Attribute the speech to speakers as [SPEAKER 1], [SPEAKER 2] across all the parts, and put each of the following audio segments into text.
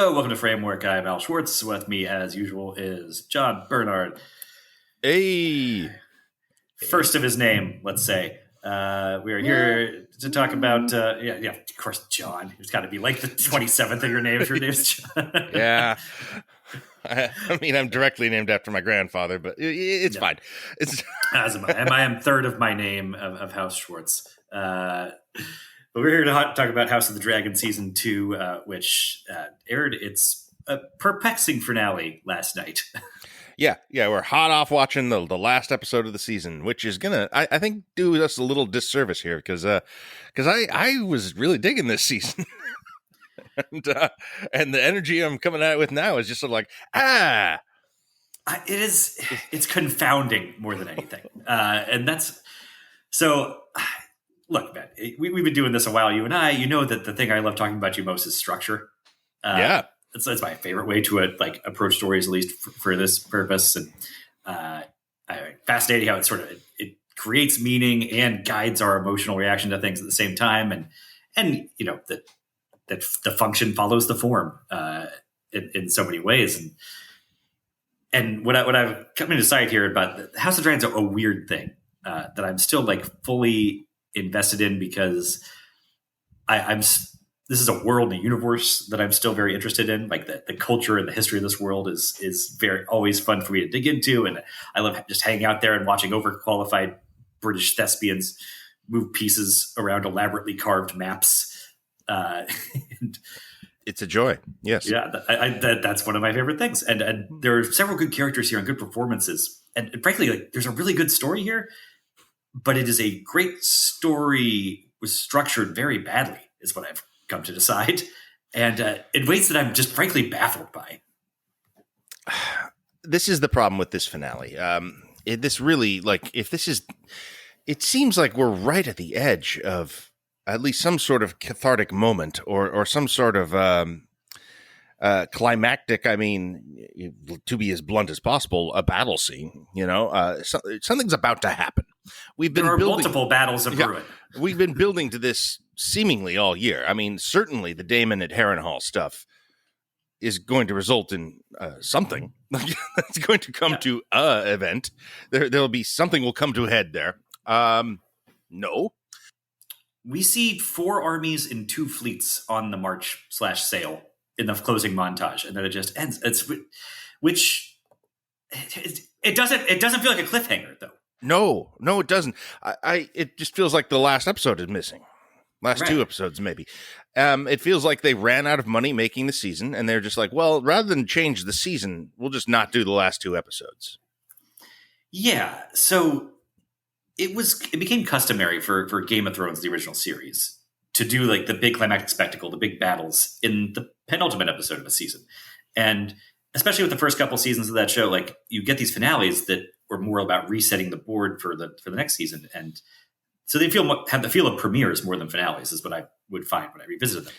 [SPEAKER 1] Hello, welcome to Framework. I'm Al Schwartz. With me, as usual, is John Bernard.
[SPEAKER 2] Hey.
[SPEAKER 1] First of his name, let's say. We are here to talk about, of course, John. It's got to be like the 27th of your name if your name's John.
[SPEAKER 2] Yeah. I mean, I'm directly named after my grandfather, but it's fine.
[SPEAKER 1] As am I. And I am third of my name of House Schwartz. But we're here to talk about House of the Dragon Season 2, which aired its perplexing finale last night.
[SPEAKER 2] Yeah, we're hot off watching the last episode of the season, which is gonna, I think, do us a little disservice here because I was really digging this season, and the energy I'm coming out with now is just sort of like
[SPEAKER 1] it's confounding more than anything, and that's so. Look, man, we've been doing this a while. You and I, you know that the thing I love talking about you most is structure. That's my favorite way to approach stories, at least for this purpose. And fascinating how it creates meaning and guides our emotional reaction to things at the same time. And you know that the function follows the form in so many ways. And what I've come to decide here about House of Dragons are a weird thing that I'm still fully invested in because this is a world and a universe that I'm still very interested in. Like the culture and the history of this world is very always fun for me to dig into. And I love just hanging out there and watching overqualified British thespians move pieces around elaborately carved maps.
[SPEAKER 2] It's a joy. Yes.
[SPEAKER 1] Yeah. That's one of my favorite things. And there are several good characters here and good performances. And frankly, there's a really good story here, but it is a great story was structured very badly is what I've come to decide, and in ways that I'm just frankly baffled by.
[SPEAKER 2] This is the problem with this finale. This really, it seems like we're right at the edge of at least some sort of cathartic moment or some sort of climactic. I mean, to be as blunt as possible, a battle scene. Something's about to happen.
[SPEAKER 1] There are multiple battles of brewing.
[SPEAKER 2] We've been building to this seemingly all year. I mean, certainly the Daemon at Harrenhal stuff is going to result in something. That's going to come to a event. There'll be something will come to a head there. No.
[SPEAKER 1] We see 4 armies in 2 fleets on the march/sail in the closing montage, and then it just ends. It doesn't feel like a cliffhanger though.
[SPEAKER 2] No, it doesn't. It just feels like the last episode is missing. Last 2 episodes, maybe. It feels like they ran out of money making the season, and they're just like, well, rather than change the season, we'll just not do the last 2 episodes.
[SPEAKER 1] Yeah, so it became customary for Game of Thrones, the original series, to do the big climactic spectacle, the big battles in the penultimate episode of a season. And especially with the first couple seasons of that show, you get these finales that were more about resetting the board for the next season, and so they have the feel of premieres more than finales. Is what I would find when I revisited them.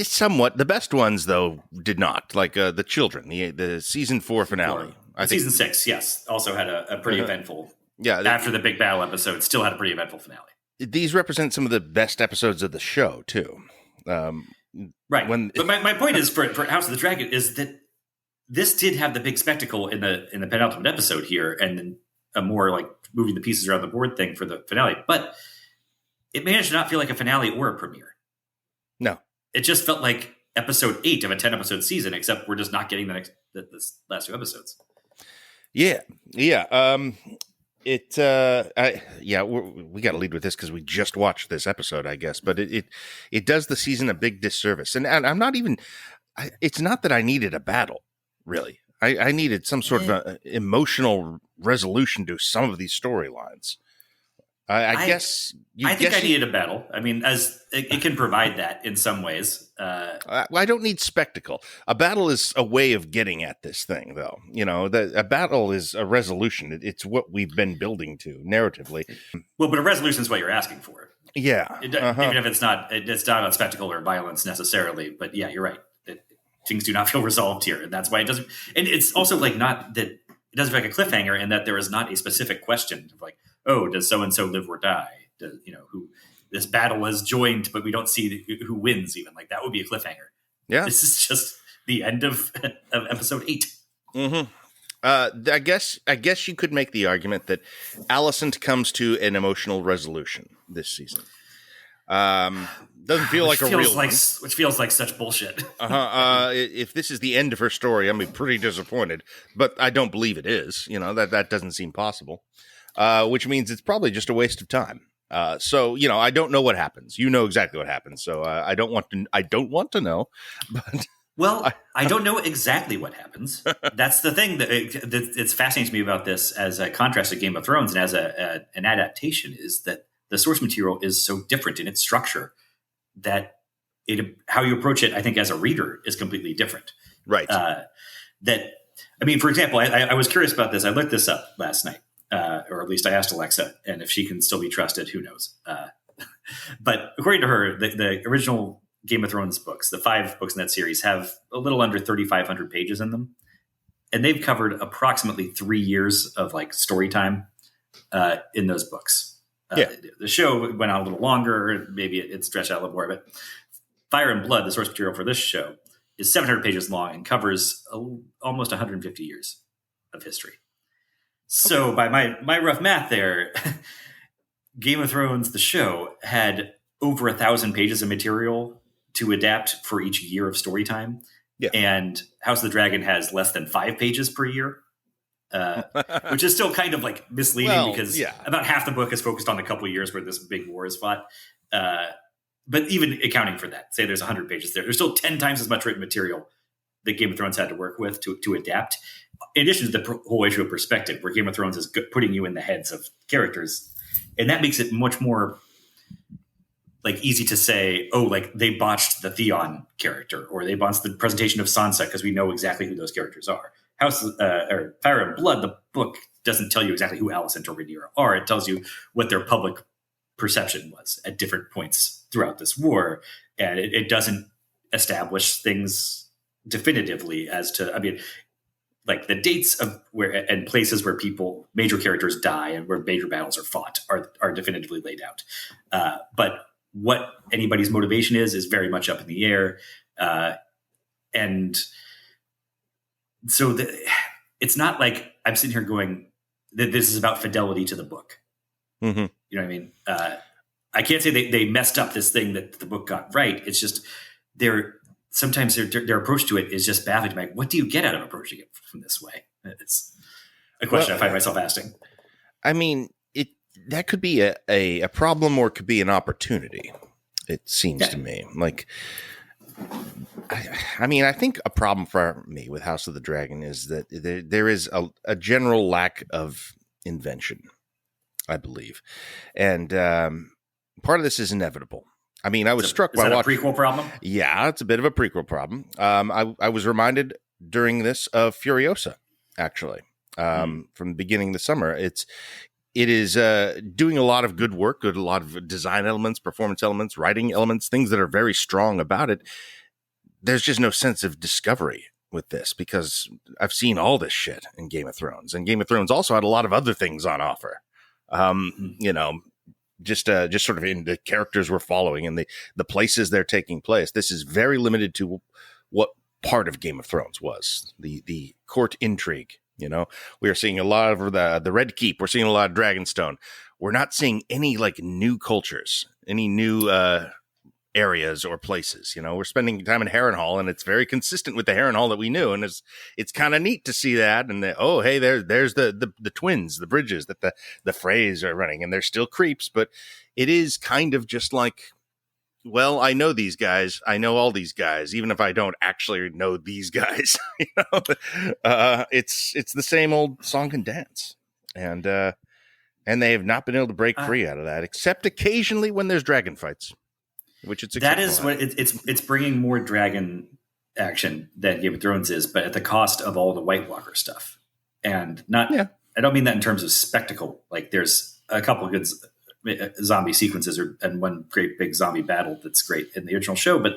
[SPEAKER 2] Somewhat. The best ones, though, did not. Like the Children, the season 4 finale.
[SPEAKER 1] Season 6, yes, also had a pretty eventful.
[SPEAKER 2] Yeah,
[SPEAKER 1] after the big battle episode, still had a pretty eventful finale.
[SPEAKER 2] These represent some of the best episodes of the show too.
[SPEAKER 1] Right. But my point is for House of the Dragon is that this did have the big spectacle in the penultimate episode here, and then a more moving the pieces around the board thing for the finale. But it managed to not feel like a finale or a premiere. No, it just felt like episode 8 of a 10-episode season, except we're just not getting the last 2 episodes.
[SPEAKER 2] Yeah. We got to lead with this because we just watched this episode, I guess. But it does the season a big disservice, and I'm not even. It's not that I needed a battle. Really, I needed some sort of emotional resolution to some of these storylines. I think I needed a battle. I mean, as it can provide that in some ways. I don't need spectacle. A battle is a way of getting at this thing, though. A battle is a resolution. It's what we've been building to narratively.
[SPEAKER 1] Well, but a resolution is what you're asking for.
[SPEAKER 2] Yeah,
[SPEAKER 1] even if it's not about spectacle or violence necessarily. But yeah, you're right. Things do not feel resolved here, and that's why it doesn't. And it's also not that it doesn't feel like a cliffhanger, and that there is not a specific question of oh, does so and so live or die? Who this battle is joined, but we don't see who wins. Even that would be a cliffhanger.
[SPEAKER 2] Yeah,
[SPEAKER 1] this is just the end of episode 8.
[SPEAKER 2] Mm-hmm. I guess you could make the argument that Alicent comes to an emotional resolution this season. Doesn't feel like a real one.
[SPEAKER 1] Which feels like such bullshit.
[SPEAKER 2] If this is the end of her story, I'm pretty disappointed. But I don't believe it is. That doesn't seem possible. Which means it's probably just a waste of time. So I don't know what happens. You know exactly what happens. So I don't want to know. But
[SPEAKER 1] well, I don't know exactly what happens. That's the thing that it's fascinating to me about this as a contrast to Game of Thrones and as an adaptation is that the source material is so different in its structure that how you approach it, I think, as a reader is completely different.
[SPEAKER 2] Right.
[SPEAKER 1] For example, I was curious about this. I looked this up last night, or at least I asked Alexa, and if she can still be trusted, who knows? But according to her, the original Game of Thrones books, the 5 books in that series, have a little under 3,500 pages in them. And they've covered approximately 3 years of story time in those books. The show went on a little longer. Maybe it stretched out a little more. But Fire and Blood, the source material for this show, is 700 pages long and covers almost 150 years of history. So by my rough math there, Game of Thrones, the show, had over 1,000 pages of material to adapt for each year of story time.
[SPEAKER 2] Yeah.
[SPEAKER 1] And House of the Dragon has less than 5 pages per year. Which is still kind of misleading because about half the book is focused on a couple of years where this big war is fought. But even accounting for that, say there's 100 pages there's still 10 times as much written material that Game of Thrones had to work with to adapt. In addition to the whole issue of perspective, where Game of Thrones is putting you in the heads of characters. And that makes it much more easy to say, they botched the Theon character, or they botched the presentation of Sansa because we know exactly who those characters are. Fire and Blood, the book doesn't tell you exactly who Alicent or Rhaenyra are. It tells you what their public perception was at different points throughout this war, and it doesn't establish things definitively as to. The dates of where and places where major characters die and where major battles are fought are definitively laid out. But what anybody's motivation is very much up in the air, and. So it's not like I'm sitting here going that this is about fidelity to the book.
[SPEAKER 2] Mm-hmm.
[SPEAKER 1] You know what I mean? I can't say they messed up this thing that the book got right. It's just sometimes their approach to it is just baffling. What do you get out of approaching it from this way? It's a question I find myself asking.
[SPEAKER 2] That could be a problem or it could be an opportunity. It seems to me I think a problem for me with House of the Dragon is that there is a general lack of invention, I believe. And part of this is inevitable. I was struck by
[SPEAKER 1] a prequel problem?
[SPEAKER 2] Yeah, it's a bit of a prequel problem. I was reminded during this of Furiosa, actually, from the beginning of the summer. It is doing a lot of good work, a lot of design elements, performance elements, writing elements, things that are very strong about it. There's just no sense of discovery with this because I've seen all this shit in Game of Thrones, and Game of Thrones also had a lot of other things on offer. Just sort of in the characters we're following and the places they're taking place. This is very limited to what part of Game of Thrones was the court intrigue. We are seeing a lot of the Red Keep. We're seeing a lot of Dragonstone. We're not seeing any new cultures, any new areas or places. We're spending time in Harrenhal, and it's very consistent with the Harrenhal that we knew, and it's kind of neat to see that. And there's the twins, the bridges that the Freys are running, and they're still creeps, but it is kind of just I know these guys, I know all these guys, even if I don't actually know these guys. It's the same old song and dance, and they have not been able to break free out of that, except occasionally when there's dragon fights. Which
[SPEAKER 1] that is what it's bringing more dragon action than Game of Thrones is, but at the cost of all the White Walker stuff. And I don't mean that in terms of spectacle. There's a couple of good zombie sequences and one great big zombie battle that's great in the original show, but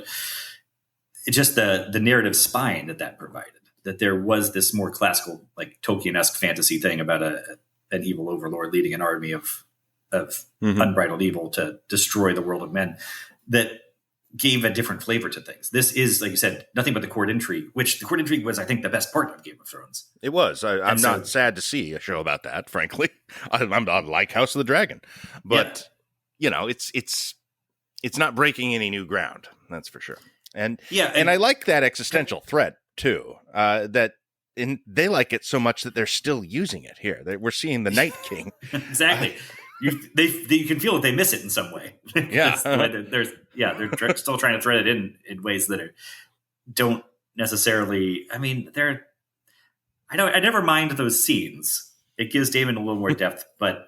[SPEAKER 1] it's just the narrative spine that provided. That there was this more classical, Tolkien-esque fantasy thing about an evil overlord leading an army of unbridled evil to destroy the world of men. That gave a different flavor to things. This is, like you said, nothing but the court intrigue, which the court intrigue was, I think, the best part of Game of Thrones.
[SPEAKER 2] It was. I'm not sad to see a show about that, frankly. I like House of the Dragon, but it's not breaking any new ground. That's for sure. And I like that existential threat too. They like it so much that they're still using it here. We're seeing the Night King.
[SPEAKER 1] Exactly. You can feel that they miss it in some way.
[SPEAKER 2] Yeah.
[SPEAKER 1] They're still trying to thread it in ways that don't necessarily. I mean, I never mind those scenes. It gives Damon a little more depth, but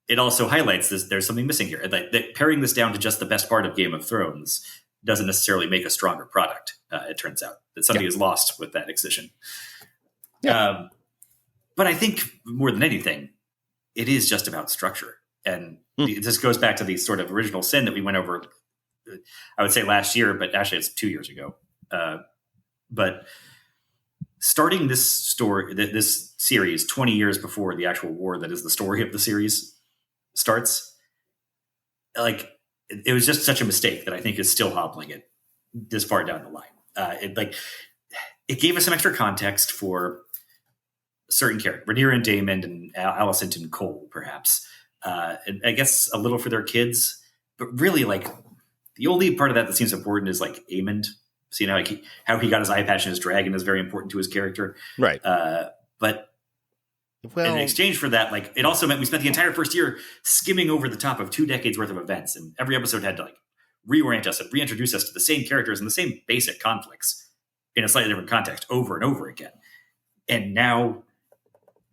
[SPEAKER 1] it also highlights this. There's something missing here. That paring this down to just the best part of Game of Thrones doesn't necessarily make a stronger product. It turns out that something is lost with that excision. Yeah. But I think more than anything, it is just about structure. And this goes back to the sort of original sin that we went over, I would say last year, but actually it's 2 years ago. But starting this series 20 years before the actual war that is the story of the series starts, like, it was just such a mistake that I think is still hobbling it this far down the line. It gave us some extra context for certain characters, Rhaenyra and Daemon and Alicent and Cole, perhaps. And I guess a little for their kids, but really, like, the only part of that seems important is like Aemond. So, how he got his eye patch and his dragon is very important to his character.
[SPEAKER 2] Right.
[SPEAKER 1] But in exchange for that, like, it also meant we spent the entire first year skimming over the top of 2 decades worth of events. And every episode had to, like, reorient us and reintroduce us to the same characters and the same basic conflicts in a slightly different context over and over again. And now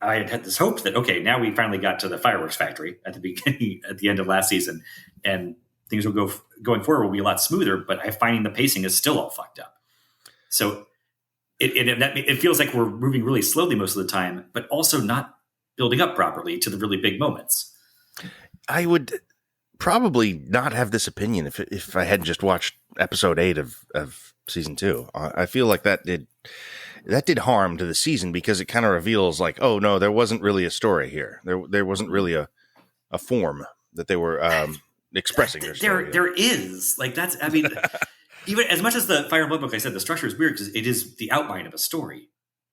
[SPEAKER 1] I had this hope that, okay, now we finally got to the fireworks factory at the end of last season, and things will going forward will be a lot smoother, but I'm finding the pacing is still all fucked up. So it feels like we're moving really slowly most of the time, but also not building up properly to the really big moments. I
[SPEAKER 2] would probably not have this opinion if I hadn't just watched episode 8 of season 2. I feel like that did harm to the season because it kind of reveals, like, oh no, there wasn't really a story here. There wasn't really a form that they were expressing their story.
[SPEAKER 1] There is, like, that's, I mean, even as much as the Fire and Blood book, I said the structure is weird because it is the outline of a story,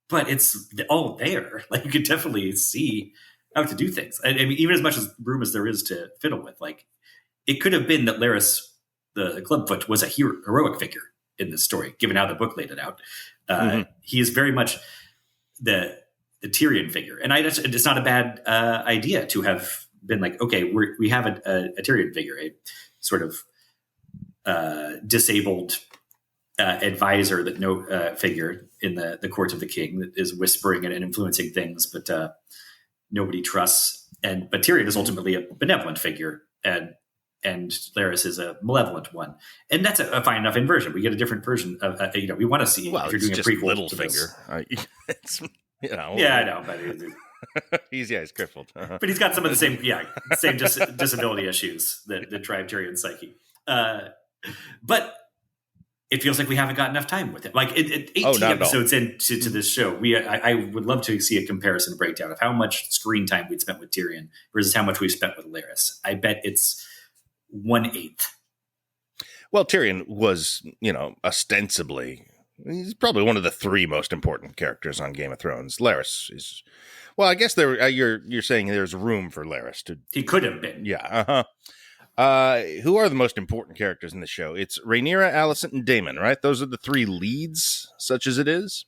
[SPEAKER 1] but it's all there. Like, you could definitely see how to do things. I mean, even as much as room as there is to fiddle with, like, it could have been that Larys, the Clubfoot, was a heroic figure in this story, given how the book laid it out. He is very much the Tyrion figure, and it's not a bad idea to have been like, okay, we have a Tyrion figure, a sort of disabled advisor that figure in the court of the king that is whispering and influencing things, but nobody trusts. But Tyrion is ultimately a benevolent figure, and Larys is a malevolent one, and that's a fine enough inversion. We get a different version of we want to see.
[SPEAKER 2] Well, if you're doing a prequel to Littlefinger.
[SPEAKER 1] It's yeah, I know, but
[SPEAKER 2] he's crippled,
[SPEAKER 1] but he's got some of the same disability issues that drive Tyrion's psyche. But it feels like we haven't got enough time with it. Like 18 episodes into this show, I would love to see a comparison breakdown of how much screen time we'd spent with Tyrion versus how much we spent with Larys. I bet it's 1/8.
[SPEAKER 2] Well, Tyrion was, ostensibly, he's probably one of the 3 most important characters on Game of Thrones. Larys is, well, I guess you're saying there's room for Larys to.
[SPEAKER 1] He could have been.
[SPEAKER 2] Yeah. Who are the most important characters in the show? It's Rhaenyra, Alicent, and Daemon, right? Those are the 3 leads, such as it is.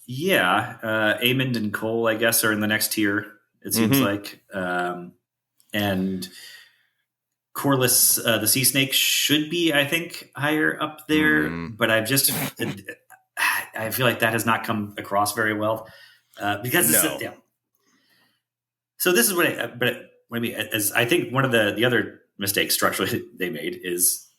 [SPEAKER 1] Yeah. Aemond and Cole, I guess, are in the next tier, it seems like. And Corlys, the sea snake, should be, I think, higher up there. But I feel like that has not come across very well. Because So this is what I think one of the other mistakes structurally they made is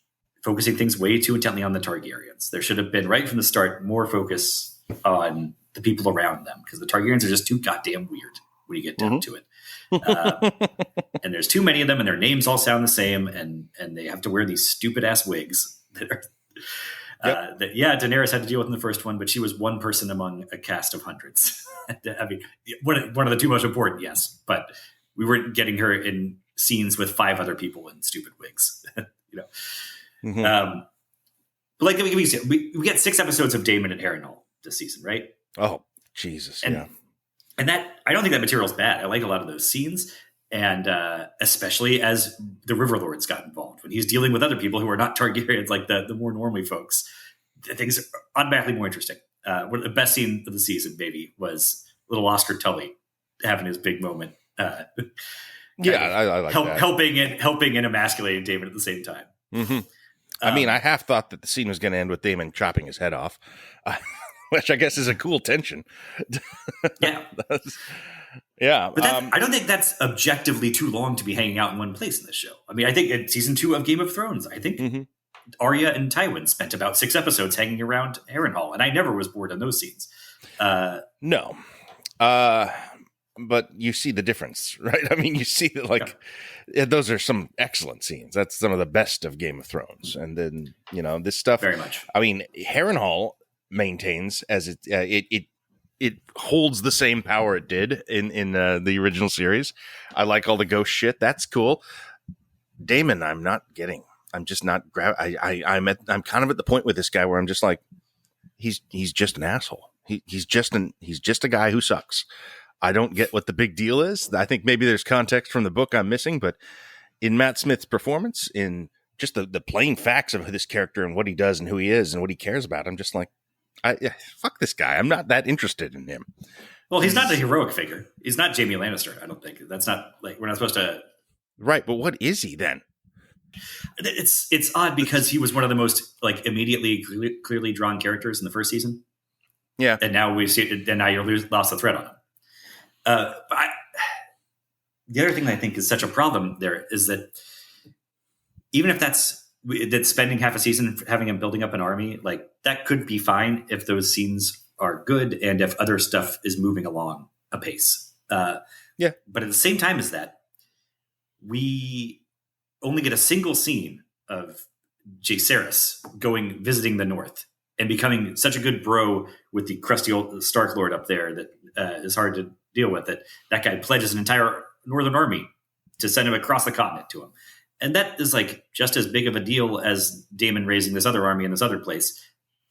[SPEAKER 1] focusing things way too intently on the Targaryens. There should have been, right from the start, more focus on the people around them, because the Targaryens are just too goddamn weird when you get down to it. And there's too many of them, and their names all sound the same, and they have to wear these stupid ass wigs that are Daenerys had to deal with in the first one, but she was one person among a cast of hundreds. I mean, one of the 2 most important, yes, but we weren't getting her in scenes with 5 other people in stupid wigs.
[SPEAKER 2] Mhm.
[SPEAKER 1] But like we get 6 episodes of Damon and Harrenhal this season, right?
[SPEAKER 2] Oh, Jesus,
[SPEAKER 1] And
[SPEAKER 2] yeah.
[SPEAKER 1] and that I don't think that material's bad. I like a lot of those scenes, and especially as the River Lords got involved when he's dealing with other people who are not Targaryens, like the more normally folks. Things are automatically more interesting. One of the best scene of the season, maybe, was little Oscar Tully having his big moment.
[SPEAKER 2] Yeah, I like that.
[SPEAKER 1] Helping and emasculating David at the same time.
[SPEAKER 2] Mm-hmm. I mean, I half thought that the scene was going to end with Damon chopping his head off, which I guess is a cool tension.
[SPEAKER 1] Yeah.
[SPEAKER 2] Yeah.
[SPEAKER 1] But I don't think that's objectively too long to be hanging out in one place in this show. I mean, I think in season 2 of Game of Thrones, I think Arya and Tywin spent about 6 episodes hanging around Harrenhal, and I never was bored in those scenes.
[SPEAKER 2] No. But you see the difference, right? I mean, you see that, like, those are some excellent scenes. That's some of the best of Game of Thrones. And then, this stuff.
[SPEAKER 1] Very much.
[SPEAKER 2] I mean, Harrenhal maintains as it holds the same power it did in the original series. I like all the ghost shit. That's cool. Damon, I'm not getting. I'm just not. I'm kind of at the point with this guy where I'm just like, he's just an asshole. He's just a guy who sucks. I don't get what the big deal is. I think maybe there's context from the book I'm missing, but in Matt Smith's performance, in just the plain facts of this character and what he does and who he is and what he cares about, I'm just like, fuck this guy. I'm not that interested in him.
[SPEAKER 1] Well, he's not the heroic figure. He's not Jaime Lannister, I don't think. That's not, like, we're not supposed to...
[SPEAKER 2] Right, but what is he then?
[SPEAKER 1] It's odd because he was one of the most, like, immediately clearly drawn characters in the first season.
[SPEAKER 2] Yeah.
[SPEAKER 1] And now we see it, and now you're lost the thread on him. But the other thing that I think is such a problem there is that even if that's spending half a season having him building up an army, like, that could be fine if those scenes are good and if other stuff is moving along apace.
[SPEAKER 2] Yeah.
[SPEAKER 1] But at the same time as that, we only get a single scene of Jaehaerys visiting the North and becoming such a good bro with the crusty old Stark Lord up there that is hard to deal with, that guy pledges an entire Northern army to send him across the continent to him. And that is, like, just as big of a deal as Daemon raising this other army in this other place.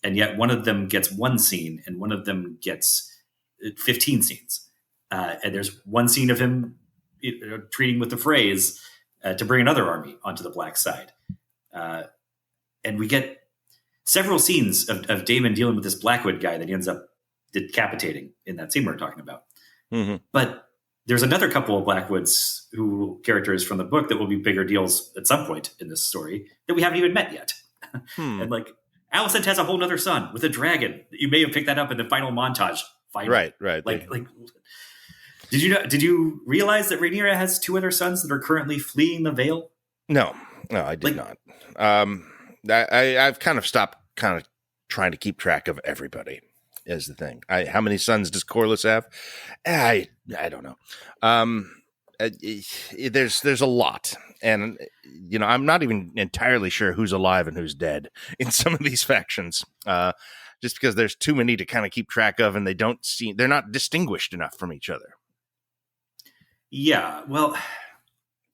[SPEAKER 1] And yet one of them gets one scene and one of them gets 15 scenes. And there's one scene of him treating with the phrase to bring another army onto the black side. And we get several scenes of Daemon dealing with this Blackwood guy that he ends up decapitating in that scene we're talking about.
[SPEAKER 2] Mm-hmm.
[SPEAKER 1] But there's another couple of Blackwoods characters from the book that will be bigger deals at some point in this story that we haven't even met yet. And, like, Alicent has a whole nother son with a dragon. You may have picked that up in the final montage. Finally.
[SPEAKER 2] Right.
[SPEAKER 1] Like, did you realize that Rhaenyra has 2 other sons that are currently fleeing the Vale?
[SPEAKER 2] No, I did not. I've kind of stopped trying to keep track of everybody. Is the thing. How many sons does Corlys have? I don't know. There's a lot, and I'm not even entirely sure who's alive and who's dead in some of these factions. Just because there's too many to kind of keep track of, and they're not distinguished enough from each other.
[SPEAKER 1] Yeah, well,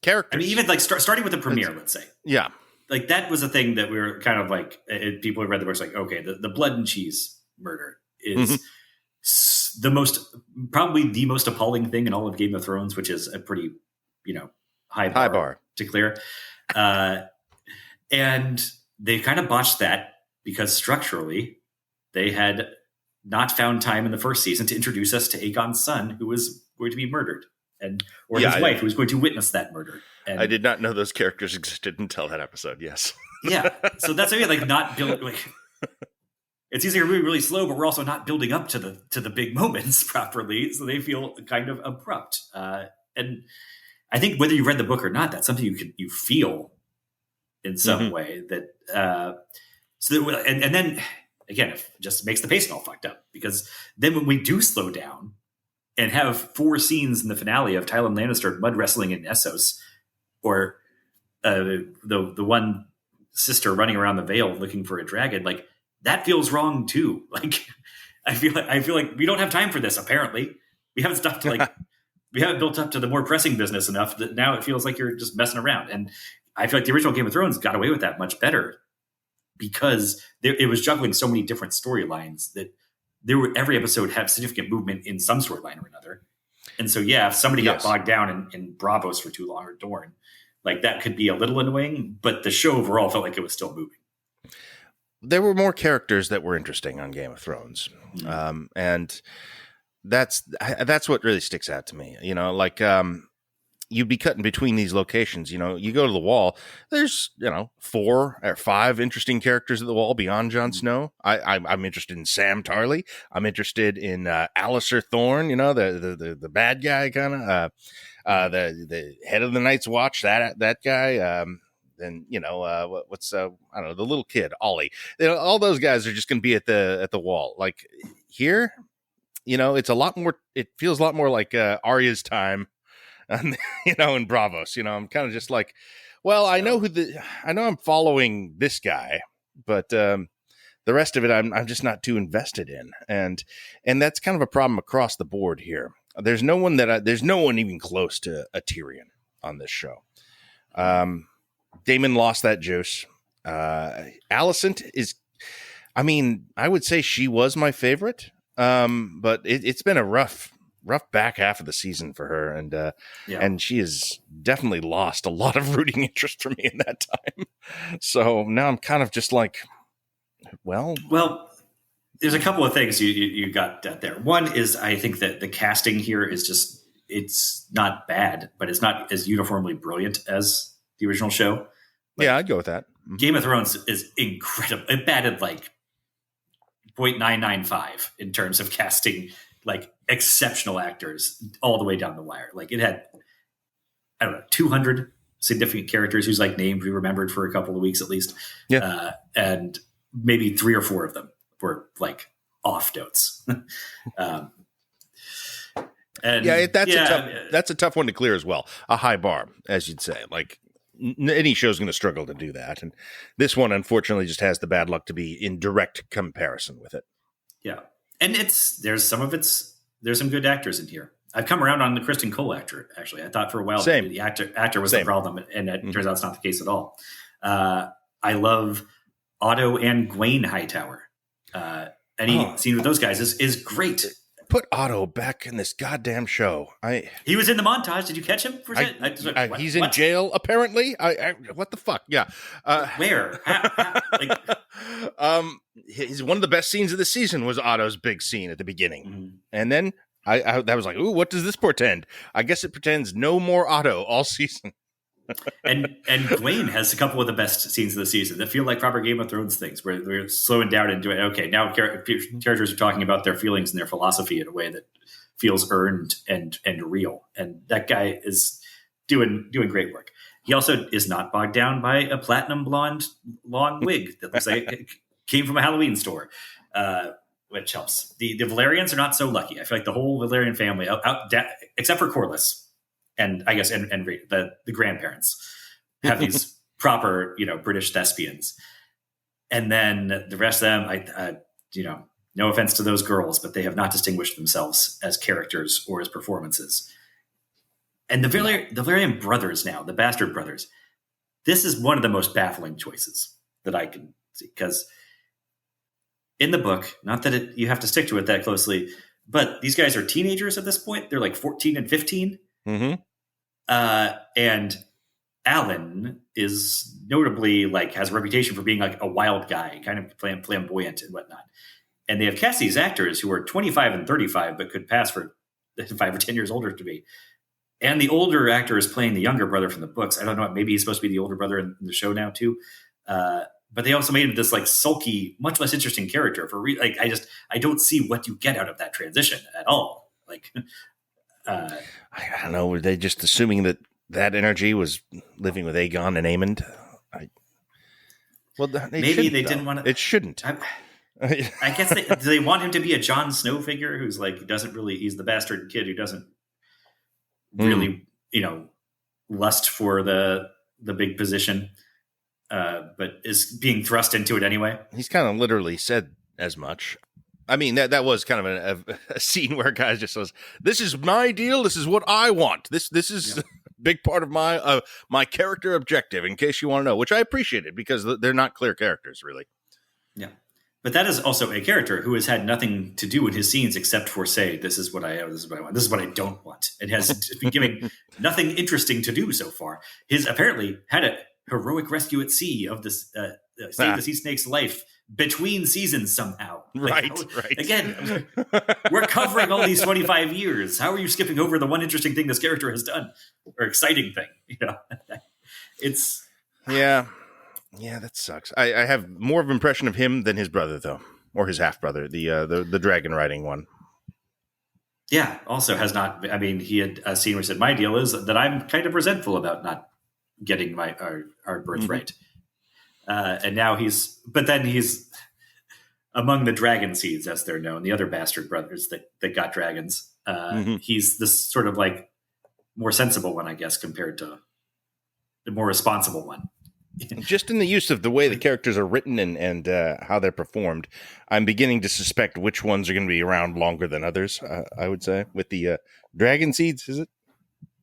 [SPEAKER 2] characters.
[SPEAKER 1] I mean, even like starting with the premiere, let's say.
[SPEAKER 2] Yeah,
[SPEAKER 1] like that was a thing that we were kind of like people who read the books like, okay, the blood and cheese murder is probably the most appalling thing in all of Game of Thrones, which is a pretty, high bar to clear. And they kind of botched that because structurally they had not found time in the first season to introduce us to Aegon's son, who was going to be murdered, or his wife, who was going to witness that murder. And
[SPEAKER 2] I did not know those characters existed until that episode. Yes.
[SPEAKER 1] Yeah. So that's what I mean, like not build like. It's easier to move really slow, but we're also not building up to the big moments properly, so they feel kind of abrupt. And I think whether you read the book or not, that's something you feel in some way. That and then again, it just makes the pacing all fucked up, because then when we do slow down and have 4 scenes in the finale of Tywin Lannister mud wrestling in Essos, or the one sister running around the Vale looking for a dragon, like. That feels wrong too. Like, I feel like we don't have time for this. Apparently, we haven't stopped. Like, we haven't built up to the more pressing business enough that now it feels like you're just messing around. And I feel like the original Game of Thrones got away with that much better because it was juggling so many different storylines that every episode had significant movement in some storyline or another. And so, yeah, if somebody got bogged down in Bravos for too long or Dorne, like that could be a little annoying, but the show overall felt like it was still moving.
[SPEAKER 2] There were more characters that were interesting on Game of Thrones. And that's what really sticks out to me. You know, like you'd be cutting between these locations. You know, you go to the Wall, there's, 4 or 5 interesting characters at the Wall beyond Jon Snow. I'm interested in Sam Tarly. I'm interested in Alliser Thorne, the bad guy kind of, the head of the Night's Watch, that guy. And what's I don't know, the little kid Ollie. All those guys are just going to be at the Wall. Like here, it's a lot more. It feels a lot more like Arya's time, in Bravos. I'm kind of just like, well, I know I'm following this guy, but the rest of it, I'm just not too invested in, and that's kind of a problem across the board here. There's no one even close to a Tyrion on this show. Damon lost that juice. Alicent is, I would say she was my favorite. But it's been a rough back half of the season for her. And she has definitely lost a lot of rooting interest for me in that time. So now I'm kind of just like, well,
[SPEAKER 1] there's a couple of things you got there. One is I think that the casting here is just, it's not bad, but it's not as uniformly brilliant as the original show.
[SPEAKER 2] I'd go with that.
[SPEAKER 1] Game of Thrones is incredible. It batted like 0.995 in terms of casting, like exceptional actors all the way down the wire. Like it had, 200 significant characters whose like names we remembered for a couple of weeks at least.
[SPEAKER 2] Yeah.
[SPEAKER 1] And maybe 3 or 4 of them were like off notes.
[SPEAKER 2] That's a tough one to clear as well. A high bar, as you'd say. Like any show's going to struggle to do that, and this one unfortunately just has the bad luck to be in direct comparison with it.
[SPEAKER 1] Yeah, and there's some good actors in here. I've come around on the Kristen Cole actor. Actually, I thought for a while the actor was the problem, and it turns out it's not the case at all. I love Otto and Gwaine Hightower. Any scene with those guys is great.
[SPEAKER 2] Put Otto back in this goddamn show.
[SPEAKER 1] He was in the montage. Did you catch him?
[SPEAKER 2] He's in jail, apparently. What the fuck? Yeah.
[SPEAKER 1] Where?
[SPEAKER 2] He's one of the best scenes of the season was Otto's big scene at the beginning. Mm-hmm. And then I was like, ooh, what does this portend? I guess it pretends no more Otto all season.
[SPEAKER 1] and Gwaine has a couple of the best scenes of the season that feel like proper Game of Thrones things, where they're slowing down and doing, okay, now characters are talking about their feelings and their philosophy in a way that feels earned and real. And that guy is doing great work. He also is not bogged down by a platinum blonde long wig that looks like it came from a Halloween store, which helps. The Valerians are not so lucky. I feel like the whole Valerian family, except for Corlys, and I guess and the grandparents have these proper British thespians, and then the rest of them, no offense to those girls, but they have not distinguished themselves as characters or as performances. And the Valerian brothers now, the bastard brothers, this is one of the most baffling choices that I can see, because in the book, not that you have to stick to it that closely, but these guys are teenagers at this point. They're like 14 and 15.
[SPEAKER 2] Mm-hmm.
[SPEAKER 1] And Alan is notably has a reputation for being like a wild guy, kind of flamboyant and whatnot. And they have cast these actors who are 25 and 35, but could pass for 5 or 10 years older to me. And the older actor is playing the younger brother from the books. I don't know. Maybe he's supposed to be the older brother in the show now too. But they also made him this sulky, much less interesting character I don't see what you get out of that transition at all.
[SPEAKER 2] I don't know. Were they just assuming that energy was living with Aegon and Aemond?
[SPEAKER 1] Maybe they didn't want to.
[SPEAKER 2] It shouldn't.
[SPEAKER 1] I guess do they want him to be a Jon Snow figure who's doesn't really, he's the bastard kid who doesn't really, lust for the big position, but is being thrust into it anyway.
[SPEAKER 2] He's kind of literally said as much. I mean, that was kind of a scene where a guy just says, "This is my deal. This is what I want. This is big part of my character objective, in case you want to know, which I appreciated because they're not clear characters, really.
[SPEAKER 1] Yeah. But that is also a character who has had nothing to do in his scenes except for say, this is what I am, this is what I want, this is what I don't want. It has been giving nothing interesting to do so far. His apparently had a heroic rescue at sea of this save the sea snake's life between seasons somehow.
[SPEAKER 2] Right.
[SPEAKER 1] Again, we're covering all these 25 years. How are you skipping over the one interesting thing this character has done, or exciting thing? It's
[SPEAKER 2] Yeah, that sucks. I have more of an impression of him than his brother, though, or his half brother, the dragon riding one.
[SPEAKER 1] Yeah, also has not. I mean, he had a scene where he said, "My deal is that I'm kind of resentful about not getting our birthright," and now he's among the dragon seeds, as they're known, the other bastard brothers that got dragons. He's this sort of like more sensible one, I guess, compared to the more responsible one.
[SPEAKER 2] Just in the use of the way the characters are written and how they're performed, I'm beginning to suspect which ones are going to be around longer than others, I would say. With the dragon seeds, is it?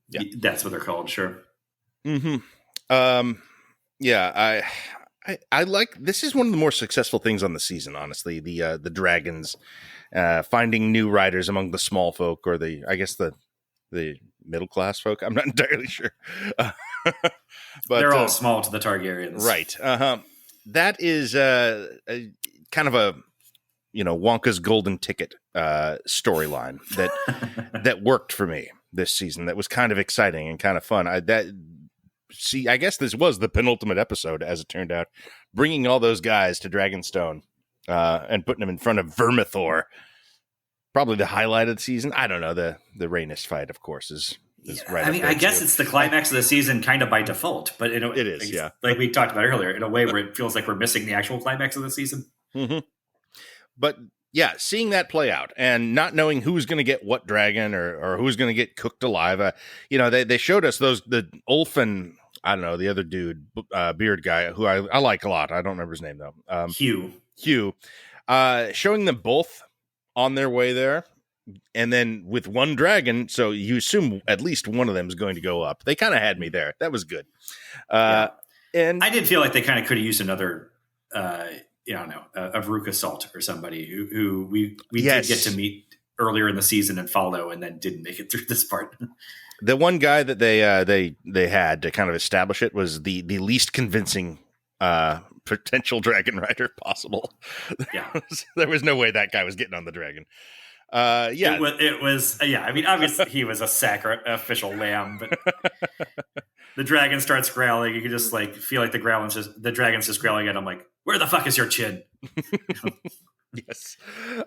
[SPEAKER 1] Yeah. That's what they're called, sure.
[SPEAKER 2] Yeah, I like, this is one of the more successful things on the season, honestly. The dragons finding new riders among the small folk, or I guess the middle class folk. I'm not entirely sure. But
[SPEAKER 1] they're all small to the Targaryens,
[SPEAKER 2] right? That is kind of a Wonka's golden ticket storyline that worked for me this season. That was kind of exciting and kind of fun. I guess this was the penultimate episode, as it turned out, bringing all those guys to Dragonstone and putting them in front of Vermithor. Probably the highlight of the season. I don't know. The Rhaenys fight, of course, is right.
[SPEAKER 1] I mean, I guess it's the climax of the season, kind of by default. But it is,
[SPEAKER 2] yeah.
[SPEAKER 1] Like we talked about earlier, in a way where it feels like we're missing the actual climax of the season.
[SPEAKER 2] Mm-hmm. But yeah, seeing that play out and not knowing who's going to get what dragon or who's going to get cooked alive. They showed us the Ulf and I don't know, the other dude, beard guy, who I like a lot. I don't remember his name though. Hugh, showing them both on their way there. And then with one dragon, so you assume at least one of them is going to go up. They kind of had me there. That was good. And
[SPEAKER 1] I did feel like they kind of could have used another, a Veruca Salt or somebody who we did get to meet earlier in the season and follow, and then didn't make it through this part.
[SPEAKER 2] The one guy that they had to kind of establish it was the least convincing potential dragon rider possible.
[SPEAKER 1] Yeah,
[SPEAKER 2] there was no way that guy was getting on the dragon.
[SPEAKER 1] It was. I mean, obviously he was a sacrificial lamb, but the dragon starts growling. You can just like feel like the dragon's just growling at him, like, "Where the fuck is your chin?"
[SPEAKER 2] Yes,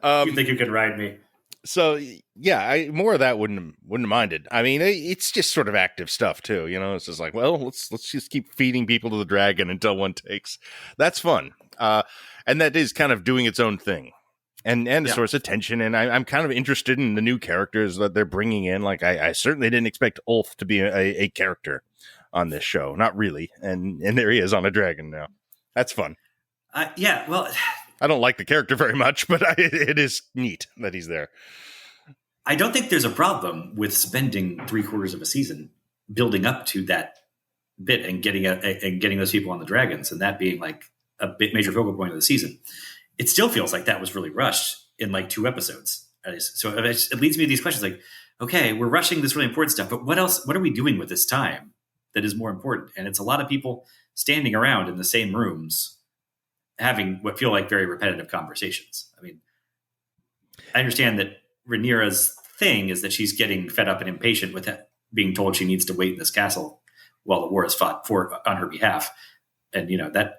[SPEAKER 1] you think you can ride me?
[SPEAKER 2] So yeah, more of that wouldn't have minded. I mean, it's just sort of active stuff too. It's just like, well, let's just keep feeding people to the dragon until one takes. That's fun, and that is kind of doing its own thing. And a source of tension, and I'm kind of interested in the new characters that they're bringing in. Like, I certainly didn't expect Ulf to be a character on this show. Not really. And there he is on a dragon now. That's fun.
[SPEAKER 1] Well,
[SPEAKER 2] I don't like the character very much, but it is neat that he's there.
[SPEAKER 1] I don't think there's a problem with spending 3/4 of a season building up to that bit and getting those people on the dragons, and that being like a major focal point of the season. It still feels like that was really rushed in like 2 episodes. So it leads me to these questions like, okay, we're rushing this really important stuff, but what else? What are we doing with this time that is more important? And it's a lot of people standing around in the same rooms having what feel like very repetitive conversations. I mean, I understand that Rhaenyra's thing is that she's getting fed up and impatient with being told she needs to wait in this castle while the war is fought on her behalf. And, that...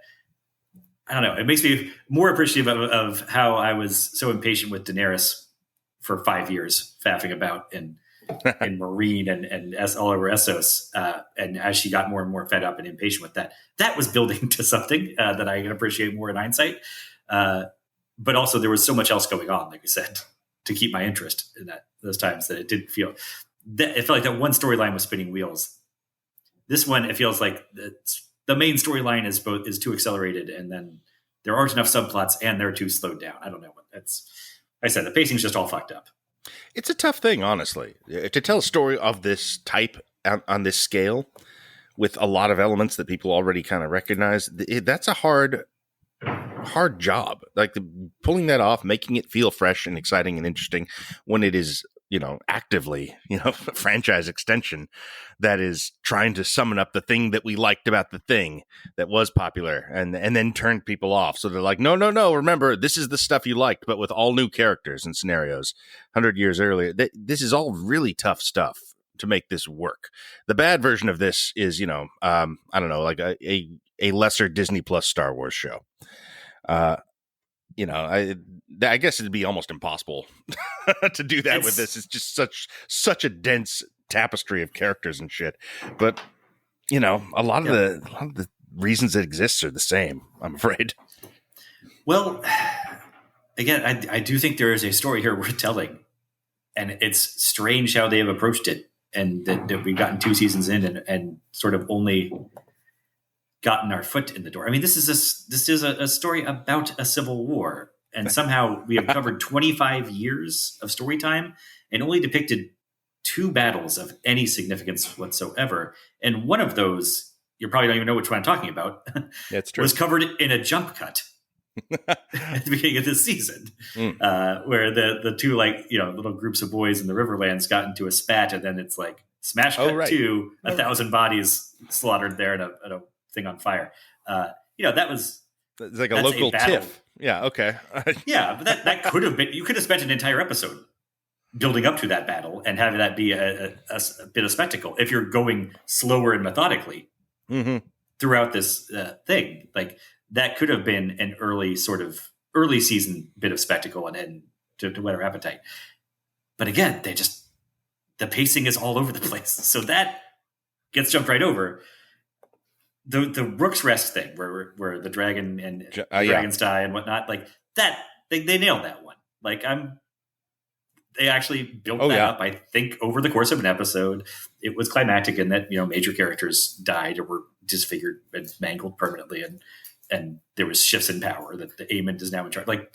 [SPEAKER 1] I don't know. It makes me more appreciative of how I was so impatient with Daenerys for 5 years, faffing about in Marine and all over Essos. And as she got more and more fed up and impatient with that was building to something that I can appreciate more in hindsight. But also there was so much else going on, like you said, to keep my interest in those times that it didn't feel that it felt like that one storyline was spinning wheels. This one, it feels like the main storyline is too accelerated, and then there aren't enough subplots, and they're too slowed down. I don't know. I said the pacing's just all fucked up.
[SPEAKER 2] It's a tough thing, honestly, to tell a story of this type on this scale with a lot of elements that people already kind of recognize, that's a hard job. Like pulling that off, making it feel fresh and exciting and interesting when it is, actively, franchise extension that is trying to summon up the thing that we liked about the thing that was popular and then turned people off. So they're like, no, remember, this is the stuff you liked, but with all new characters and scenarios 100 years earlier. This is all really tough stuff to make this work. The bad version of this is, I don't know, like a lesser Disney Plus Star Wars show. I guess it'd be almost impossible to do that with this. It's just such a dense tapestry of characters and shit. But a lot of the reasons it exists are the same, I'm afraid.
[SPEAKER 1] Well, again, I do think there is a story here worth telling, and it's strange how they have approached it, and that we've gotten 2 seasons in and sort of only gotten our foot in the door. I mean, this is a story about a civil war, and somehow we have covered 25 years of story time and only depicted 2 battles of any significance whatsoever. And one of those, you probably don't even know which one I'm talking about.
[SPEAKER 2] That's true.
[SPEAKER 1] Was covered in a jump cut at the beginning of this season, where the 2 little groups of boys in the Riverlands got into a spat, and then it's like smash cut to 1,000 bodies slaughtered there in a thing on fire. That was
[SPEAKER 2] it's like a local tiff. Yeah. Okay.
[SPEAKER 1] Yeah, but that could have been. You could have spent an entire episode building up to that battle and having that be a bit of spectacle. If you're going slower and methodically throughout this thing, like that could have been an early season bit of spectacle and to whet our appetite. But again, the pacing is all over the place, so that gets jumped right over. The Rook's Rest thing, where the dragon and dragons die and whatnot, like that, they nailed that one. Like they actually built that up. I think over the course of an episode, it was climactic in that major characters died or were disfigured and mangled permanently, and there was shifts in power that the Aemond is now in charge. Like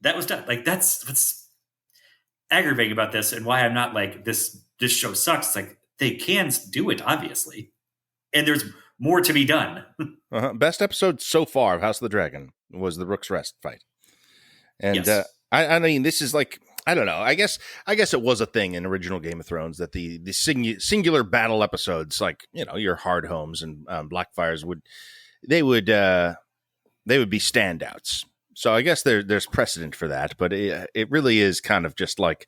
[SPEAKER 1] that was done. Like that's what's aggravating about this, and why I'm not like this show sucks. It's like they can do it, obviously, and there's more to be done.
[SPEAKER 2] Best episode so far of House of the Dragon was the Rook's Rest fight. And yes. I mean, this is like, I don't know. I guess it was a thing in original Game of Thrones that the singular battle episodes, like, your Hardhomes and Blackfires would be standouts. So I guess there's precedent for that, but it really is kind of just like,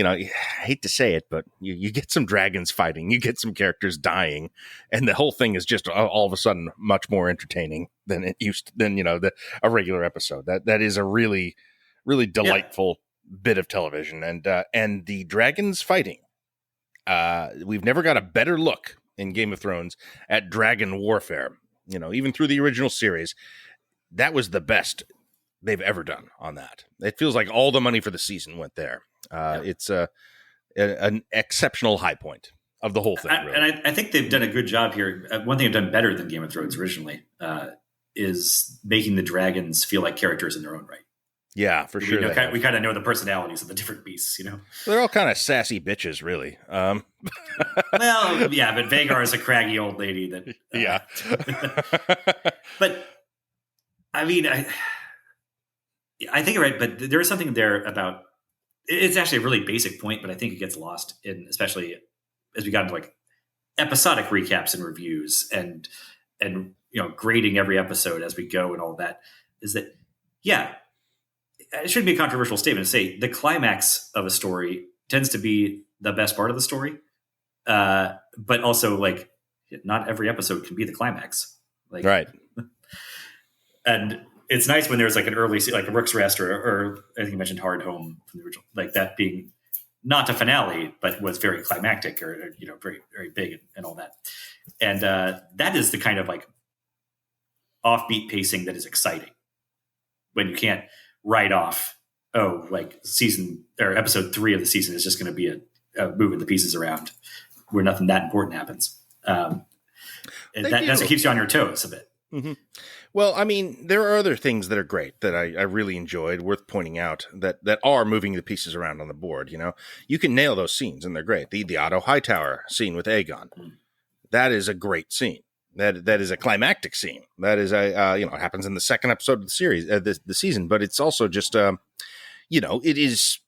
[SPEAKER 2] I hate to say it, but you get some dragons fighting, you get some characters dying, and the whole thing is just all of a sudden much more entertaining than it used than a regular episode. That is a really, really delightful bit of television, and the dragons fighting. We've never got a better look in Game of Thrones at dragon warfare. Even through the original series, that was the best they've ever done on that. It feels like all the money for the season went there. It's an exceptional high point of the whole thing. Really.
[SPEAKER 1] And I think they've done a good job here. One thing they've done better than Game of Thrones originally is making the dragons feel like characters in their own right.
[SPEAKER 2] Yeah, for sure.
[SPEAKER 1] We kind of know the personalities of the different beasts,
[SPEAKER 2] They're all kind of sassy bitches, really.
[SPEAKER 1] Well, yeah, but Vhagar is a craggy old lady that...
[SPEAKER 2] yeah.
[SPEAKER 1] But, I mean, I think you're right, but there is something there about... It's actually a really basic point, but I think it gets lost in, especially as we got into like episodic recaps and reviews and grading every episode as we go and all that, is that, yeah, it shouldn't be a controversial statement to say the climax of a story tends to be the best part of the story. But also, like, not every episode can be the climax. Like,
[SPEAKER 2] right.
[SPEAKER 1] And it's nice when there's like an early, like a Rook's Rest or I think you mentioned Hardhome from the original, like that being not a finale, but was very climactic or very, very big and all that. And that is the kind of like offbeat pacing that is exciting when you can't write off, like season or episode 3 of the season is just going to be a moving the pieces around where nothing that important happens. That's what keeps you on your toes a bit.
[SPEAKER 2] Mm-hmm. Well, I mean, there are other things that are great that I really enjoyed, worth pointing out, that are moving the pieces around on the board. You know, you can nail those scenes, and they're great. The Otto Hightower scene with Aegon, that is a great scene. That is a climactic scene. That is it happens in the second episode of the series, the season. But it's also just it is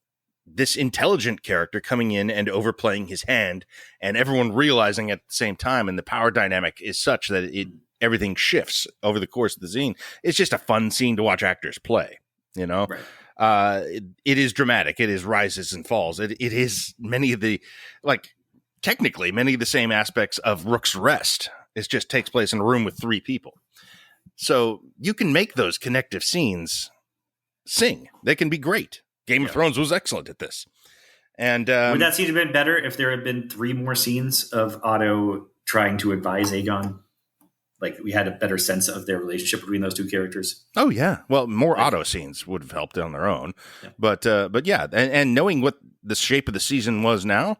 [SPEAKER 2] this intelligent character coming in and overplaying his hand, and everyone realizing at the same time, and the power dynamic is such that everything shifts over the course of the scene. It's just a fun scene to watch actors play, you know?
[SPEAKER 1] Right.
[SPEAKER 2] It is dramatic. It is rises and falls. It is many of the same aspects of Rook's Rest. It just takes place in a room with 3 people. So you can make those connective scenes sing. They can be great. Game of Thrones was excellent at this. And
[SPEAKER 1] would that scene have been better if there had been 3 more scenes of Otto trying to advise Aegon? Like, we had a better sense of their relationship between those 2 characters.
[SPEAKER 2] Oh yeah, well, more Otto scenes would have helped on their own, but yeah, and knowing what the shape of the season was now,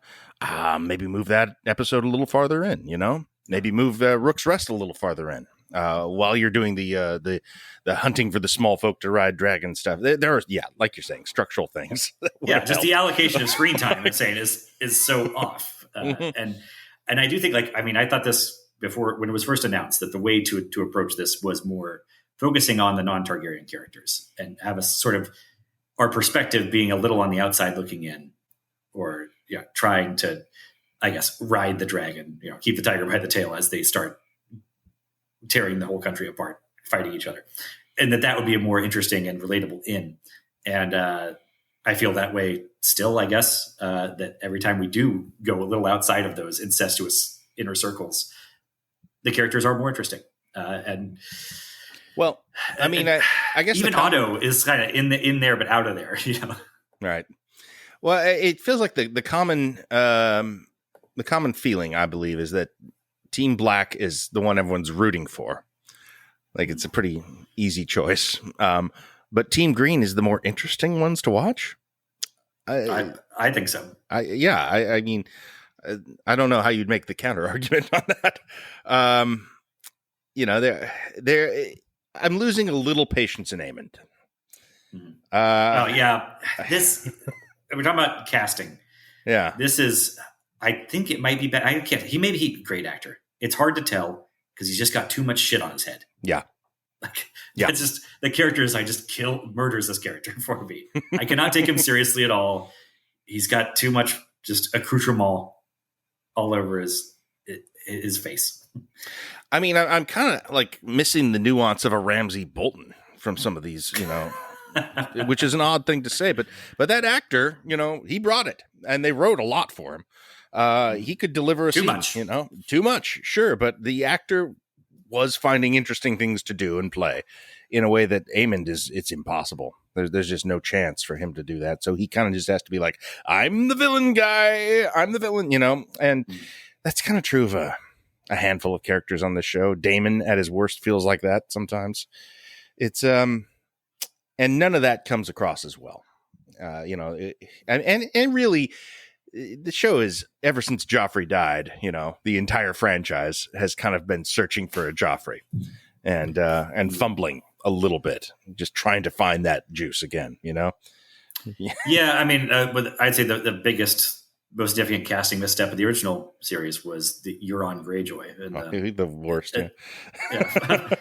[SPEAKER 2] maybe move that episode a little farther in. You know, maybe move Rook's Rest a little farther in while you're doing the hunting for the small folk to ride dragon stuff. There are like you're saying, structural things.
[SPEAKER 1] Just the allocation of screen time, I'm saying, is so off, and I do think I thought this before when it was first announced that the way to approach this was more focusing on the non-Targaryen characters and have a sort of our perspective being a little on the outside looking in, or trying to, I guess, ride the dragon, keep the tiger by the tail as they start tearing the whole country apart, fighting each other, and that would be a more interesting and relatable in. And I feel that way still, I guess, that every time we do go a little outside of those incestuous inner circles, the characters are more interesting. I guess even Otto is kind of in there, but out of there,
[SPEAKER 2] Right. Well, it feels like the common feeling, I believe, is that Team Black is the one everyone's rooting for. Like, it's a pretty easy choice. But Team Green is the more interesting ones to watch.
[SPEAKER 1] I think so.
[SPEAKER 2] I mean, I don't know how you'd make the counter argument on that. I'm losing a little patience in Aemond.
[SPEAKER 1] This we're talking about casting.
[SPEAKER 2] Yeah,
[SPEAKER 1] this is. I think it might be bad. I can't. He may be a great actor. It's hard to tell because he's just got too much shit on his head.
[SPEAKER 2] Yeah.
[SPEAKER 1] It's just the characters. Murders this character for me. I cannot take him seriously at all. He's got too much just accoutrement all over his face.
[SPEAKER 2] I mean, I'm kind of like missing the nuance of a Ramsay Bolton from some of these, which is an odd thing to say, but that actor, he brought it, and they wrote a lot for him. He could deliver a scene, too much, sure, but the actor was finding interesting things to do and play in a way that Aemond it's impossible. There's just no chance for him to do that. So he kind of just has to be like, I'm the villain guy. I'm the villain, and that's kind of true of a handful of characters on this show. Daemon at his worst feels like that sometimes. It's, and none of that comes across as well. And really the show is, ever since Joffrey died, the entire franchise has kind of been searching for a Joffrey and fumbling a little bit, just trying to find that juice again,
[SPEAKER 1] Yeah, I mean, I'd say the biggest, most significant casting misstep of the original series was the Euron Greyjoy. And,
[SPEAKER 2] the worst.
[SPEAKER 1] Yeah.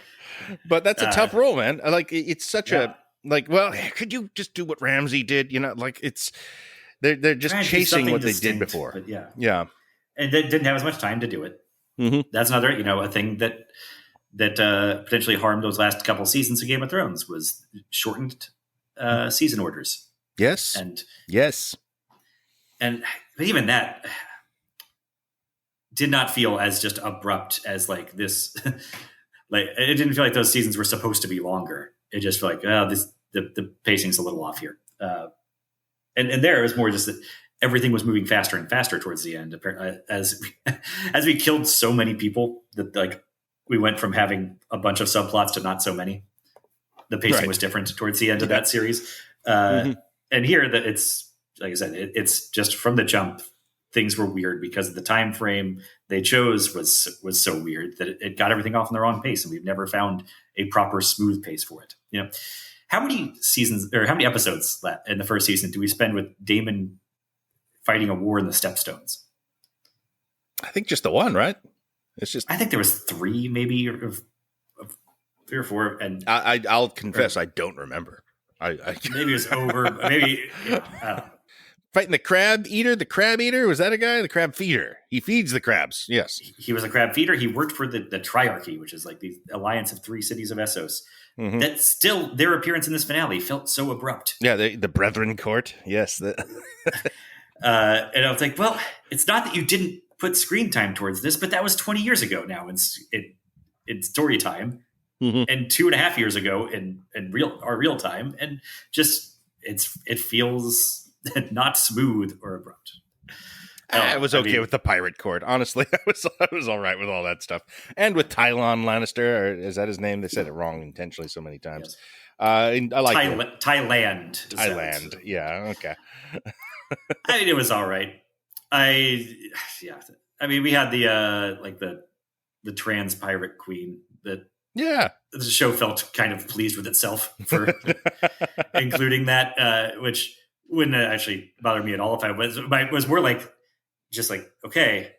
[SPEAKER 2] But that's a tough role, man. Like, it's such well, could you just do what Ramsay did? They're just chasing what they did before.
[SPEAKER 1] But
[SPEAKER 2] yeah.
[SPEAKER 1] And they didn't have as much time to do it.
[SPEAKER 2] Mm-hmm.
[SPEAKER 1] That's another, a thing that potentially harmed those last couple seasons of Game of Thrones was shortened season orders.
[SPEAKER 2] Yes.
[SPEAKER 1] But even that did not feel as just abrupt as like this. Like, it didn't feel like those seasons were supposed to be longer. It just felt like, the pacing's a little off here. And there it was more just that everything was moving faster and faster towards the end. Apparently, as we killed so many people that we went from having a bunch of subplots to not so many. The pacing was different towards the end of that series. And here, that it's like I said, it's just from the jump, things were weird because of the time frame. they chose was so weird that it got everything off in the wrong pace, and we've never found a proper smooth pace for it. How many seasons or how many episodes in the first season do we spend with Damon fighting a war in the Stepstones?
[SPEAKER 2] I think just the one, right?
[SPEAKER 1] I think there was 3, maybe, of 3 or 4, and
[SPEAKER 2] I'll confess I don't remember. I
[SPEAKER 1] maybe it was over. Maybe I don't know.
[SPEAKER 2] Fighting the crab eater. The crab eater, was that a guy? The crab feeder. He feeds the crabs. Yes,
[SPEAKER 1] he was a crab feeder. He worked for the Triarchy, which is like the alliance of 3 cities of Essos. Mm-hmm. That still, their appearance in this finale felt so abrupt.
[SPEAKER 2] Yeah, the Brethren Court. Yes.
[SPEAKER 1] And I was like, well, it's not that you didn't put screen time towards this, but that was 20 years ago now in story time, mm-hmm. and 2.5 years ago in real time, and just it feels not smooth or abrupt.
[SPEAKER 2] I was okay with the pirate court. Honestly, I was all right with all that stuff, and with Tylon Lannister, or is that his name? They said it wrong intentionally so many times. Yes. I like
[SPEAKER 1] Thailand.
[SPEAKER 2] Yeah. Okay.
[SPEAKER 1] I mean, it was all right. I mean, we had the trans pirate queen that.
[SPEAKER 2] Yeah.
[SPEAKER 1] The show felt kind of pleased with itself for including that, which wouldn't actually bother me at all if I was more like, just like, okay,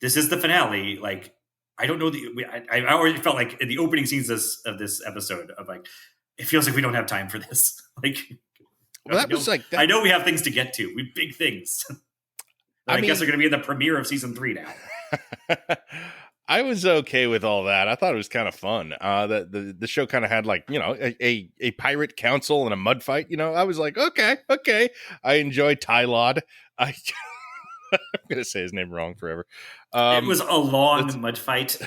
[SPEAKER 1] this is the finale. Like, I don't know I already felt like in the opening scenes of this episode of like, it feels like we don't have time for this. Like,
[SPEAKER 2] well,
[SPEAKER 1] I know we have things to get to. We big things. I guess they're going to be in the premiere of season 3 now.
[SPEAKER 2] I was okay with all that. I thought it was kind of fun. The show kind of had like, a pirate council and a mud fight. I was like, okay. I enjoy Tylod. I'm going to say his name wrong forever.
[SPEAKER 1] It was a long mud fight. Yeah.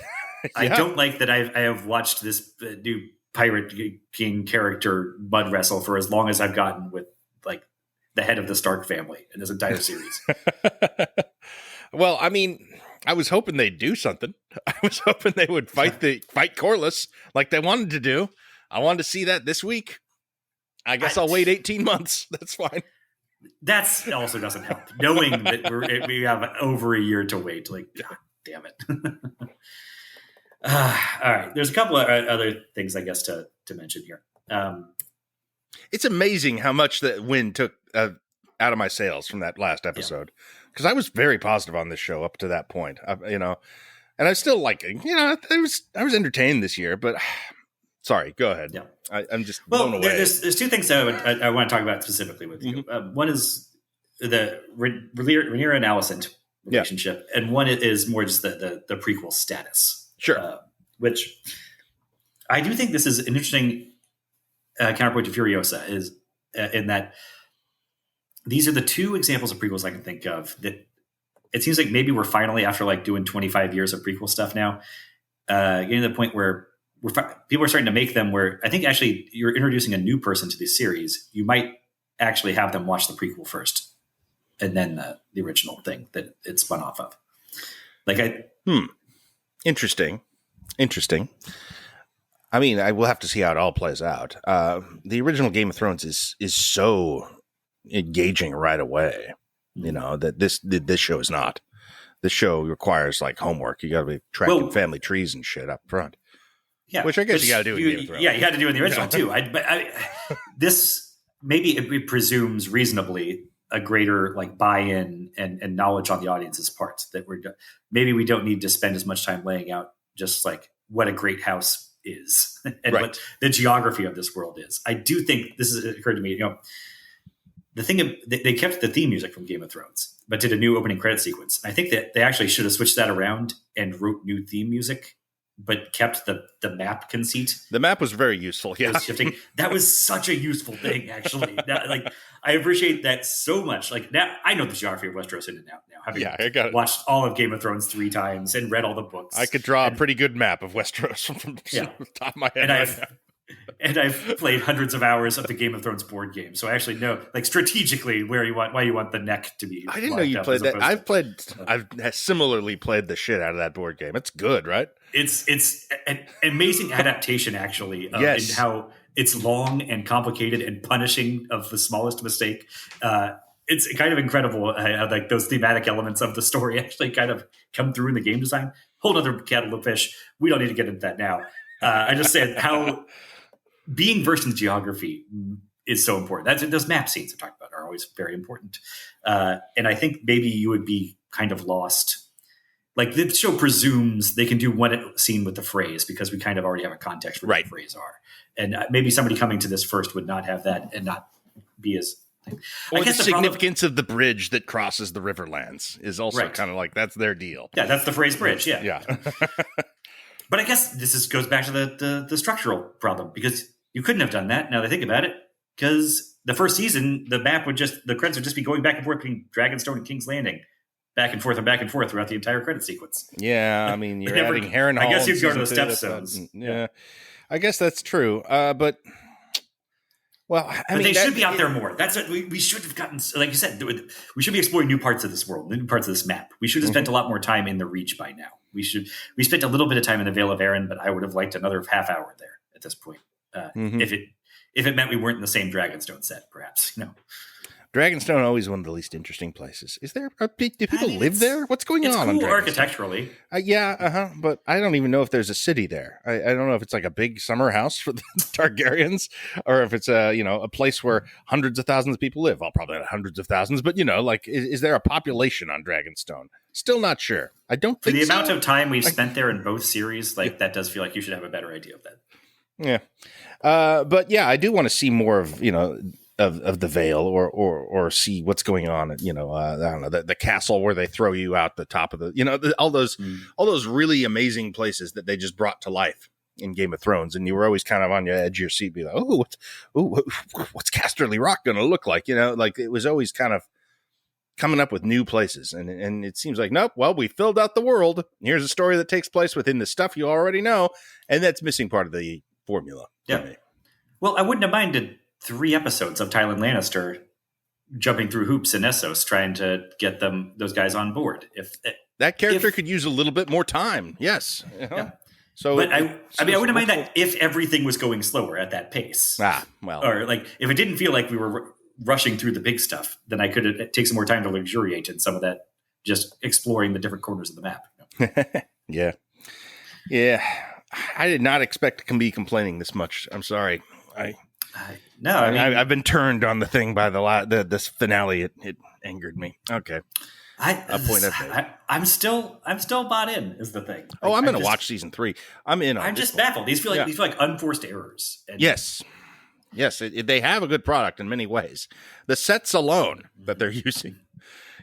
[SPEAKER 1] I don't like that I have watched this new Pirate King character mud wrestle for as long as I've gotten with like the head of the Stark family in this entire series.
[SPEAKER 2] Well, I mean, I was hoping they'd do something. I was hoping they would fight Corlys like they wanted to do. I wanted to see that this week. I guess I'll wait 18 months. That's fine.
[SPEAKER 1] That also doesn't help. Knowing that we have over a year to wait. Like, God damn it. All right. There's a couple of other things, I guess, to mention here.
[SPEAKER 2] It's amazing how much that wind took out of my sails from that last episode. Because I was very positive on this show up to that point, and I still like it. I was entertained this year, but sorry, go ahead. Yeah. I'm just blown away.
[SPEAKER 1] There's 2 things that I want to talk about specifically with you. Mm-hmm. One is the Rhaenyra and Alicent relationship, and one is more just the prequel status.
[SPEAKER 2] Sure.
[SPEAKER 1] Which I do think this is an interesting counterpoint to Furiosa, is in that these are the 2 examples of prequels I can think of that it seems like maybe we're finally, after like doing 25 years of prequel stuff now, getting to the point where people are starting to make them where I think actually you're introducing a new person to this series. You might actually have them watch the prequel first and then the original thing that it spun off of.
[SPEAKER 2] Interesting. I mean, I will have to see how it all plays out. The original Game of Thrones is so engaging right away, that this show is not. This show requires like homework. You got to be tracking family trees and shit up front. Yeah, which I guess you got to do in Game of Thrones.
[SPEAKER 1] Yeah, you had to do in the original too. This maybe it presumes reasonably a greater like buy-in and knowledge on the audience's part that maybe we don't need to spend as much time laying out just like what a great house is and what the geography of this world is. I do think this has occurred to me. The thing they kept the theme music from Game of Thrones, but did a new opening credit sequence. I think that they actually should have switched that around and wrote new theme music, but kept the map conceit.
[SPEAKER 2] The map was very useful. Yeah,
[SPEAKER 1] that was such a useful thing. Actually, I appreciate that so much. Like now, I know the geography of Westeros in and out now. Having watched all of Game of Thrones 3 times and read all the books,
[SPEAKER 2] I could draw a pretty good map of Westeros from the top of my head.
[SPEAKER 1] And I've played hundreds of hours of the Game of Thrones board game, so I actually know, like strategically, why you want the neck to be.
[SPEAKER 2] I didn't know you played that. I've similarly played the shit out of that board game. It's good, right?
[SPEAKER 1] It's an amazing adaptation, actually, in how it's long and complicated and punishing of the smallest mistake. it's kind of incredible how like those thematic elements of the story actually kind of come through in the game design. Whole other kettle of fish. We don't need to get into that now. I just said how being versed in geography is so important. Those map scenes I talked about are always very important. And I think maybe you would be kind of lost. Like the show presumes they can do one scene with the phrase because we kind of already have a context for what the phrase are. And maybe somebody coming to this first would not have that and not be as...
[SPEAKER 2] Or I guess the significance of the bridge that crosses the Riverlands is also kind of like, that's their deal.
[SPEAKER 1] Yeah, that's the phrase bridge, yeah.
[SPEAKER 2] Yeah.
[SPEAKER 1] But I guess this goes back to the structural problem, because you couldn't have done that, now that I think about it, because the first season, the credits would just be going back and forth between Dragonstone and King's Landing. Back and forth throughout the entire credit sequence.
[SPEAKER 2] Yeah, I mean, you're adding Harrenhal.
[SPEAKER 1] I guess you'd go to the step zones.
[SPEAKER 2] Yeah, I guess that's true. But
[SPEAKER 1] they should be out there more. That's what we should have gotten. Like you said, we should be exploring new parts of this world, new parts of this map. We should have spent a lot more time in the Reach by now. We spent a little bit of time in the Vale of Arryn, but I would have liked another half hour there at this point. If it meant we weren't in the same Dragonstone set, perhaps.
[SPEAKER 2] Dragonstone always one of the least interesting places. Is there? Do people live there? What's going on?
[SPEAKER 1] It's cool architecturally.
[SPEAKER 2] But I don't even know if there's a city there. I don't know if it's like a big summer house for the Targaryens, or if it's a place where hundreds of thousands of people live. Well, probably not hundreds of thousands, but is there a population on Dragonstone? Still not sure. I don't think
[SPEAKER 1] for the amount of time we've spent there in both series, that does feel like you should have a better idea of that.
[SPEAKER 2] Yeah, but yeah, I do want to see more of of the Vale, or see what's going on at I don't know, the castle where they throw you out the top of the all those really amazing places that they just brought to life in Game of Thrones, and you were always kind of on your edge of your seat, be like, what's Casterly Rock going to look like? Like it was always kind of coming up with new places, and it seems like, nope, well, we filled out the world. Here's a story that takes place within the stuff you already know, and that's missing part of the formula.
[SPEAKER 1] Yeah. Well, I wouldn't have minded 3 episodes of Tywin Lannister jumping through hoops in Essos trying to get those guys on board. If
[SPEAKER 2] that character could use a little bit more time, yes.
[SPEAKER 1] Yeah. So, but I wouldn't mind that if everything was going slower at that pace. Or like if it didn't feel like we were rushing through the big stuff, then I could take some more time to luxuriate in some of that, just exploring the different corners of the map.
[SPEAKER 2] Yeah. I did not expect to be complaining this much. I'm sorry. I've been turned on the thing by this finale. It angered me. Okay,
[SPEAKER 1] I'm still bought in. Is the thing?
[SPEAKER 2] I'm going to watch season 3. I'm in.
[SPEAKER 1] I'm just baffled. These feel like unforced errors.
[SPEAKER 2] Yes. They have a good product in many ways. The sets alone that they're using,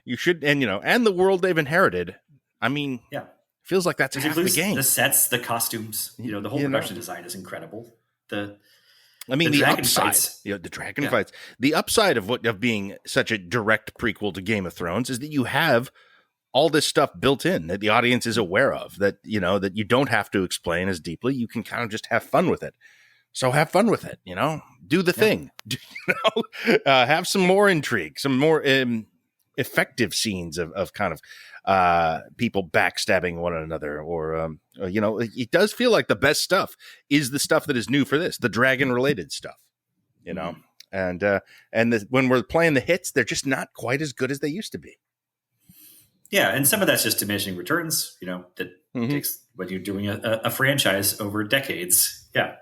[SPEAKER 2] you should, and the world they've inherited. I mean, feels like that's half the game.
[SPEAKER 1] The sets, the costumes, the whole production design is incredible. The
[SPEAKER 2] upside, the dragon fights. The upside of being such a direct prequel to Game of Thrones is that you have all this stuff built in that the audience is aware of. That that you don't have to explain as deeply. You can kind of just have fun with it. So have fun with it. Do the thing. Have some more intrigue, some more effective scenes of kind of people backstabbing one another, or it does feel like the best stuff is the stuff that is new for this, the dragon related stuff, and when we're playing the hits, they're just not quite as good as they used to be.
[SPEAKER 1] Yeah, and some of that's just diminishing returns. That takes when you're doing a franchise over decades. Yeah,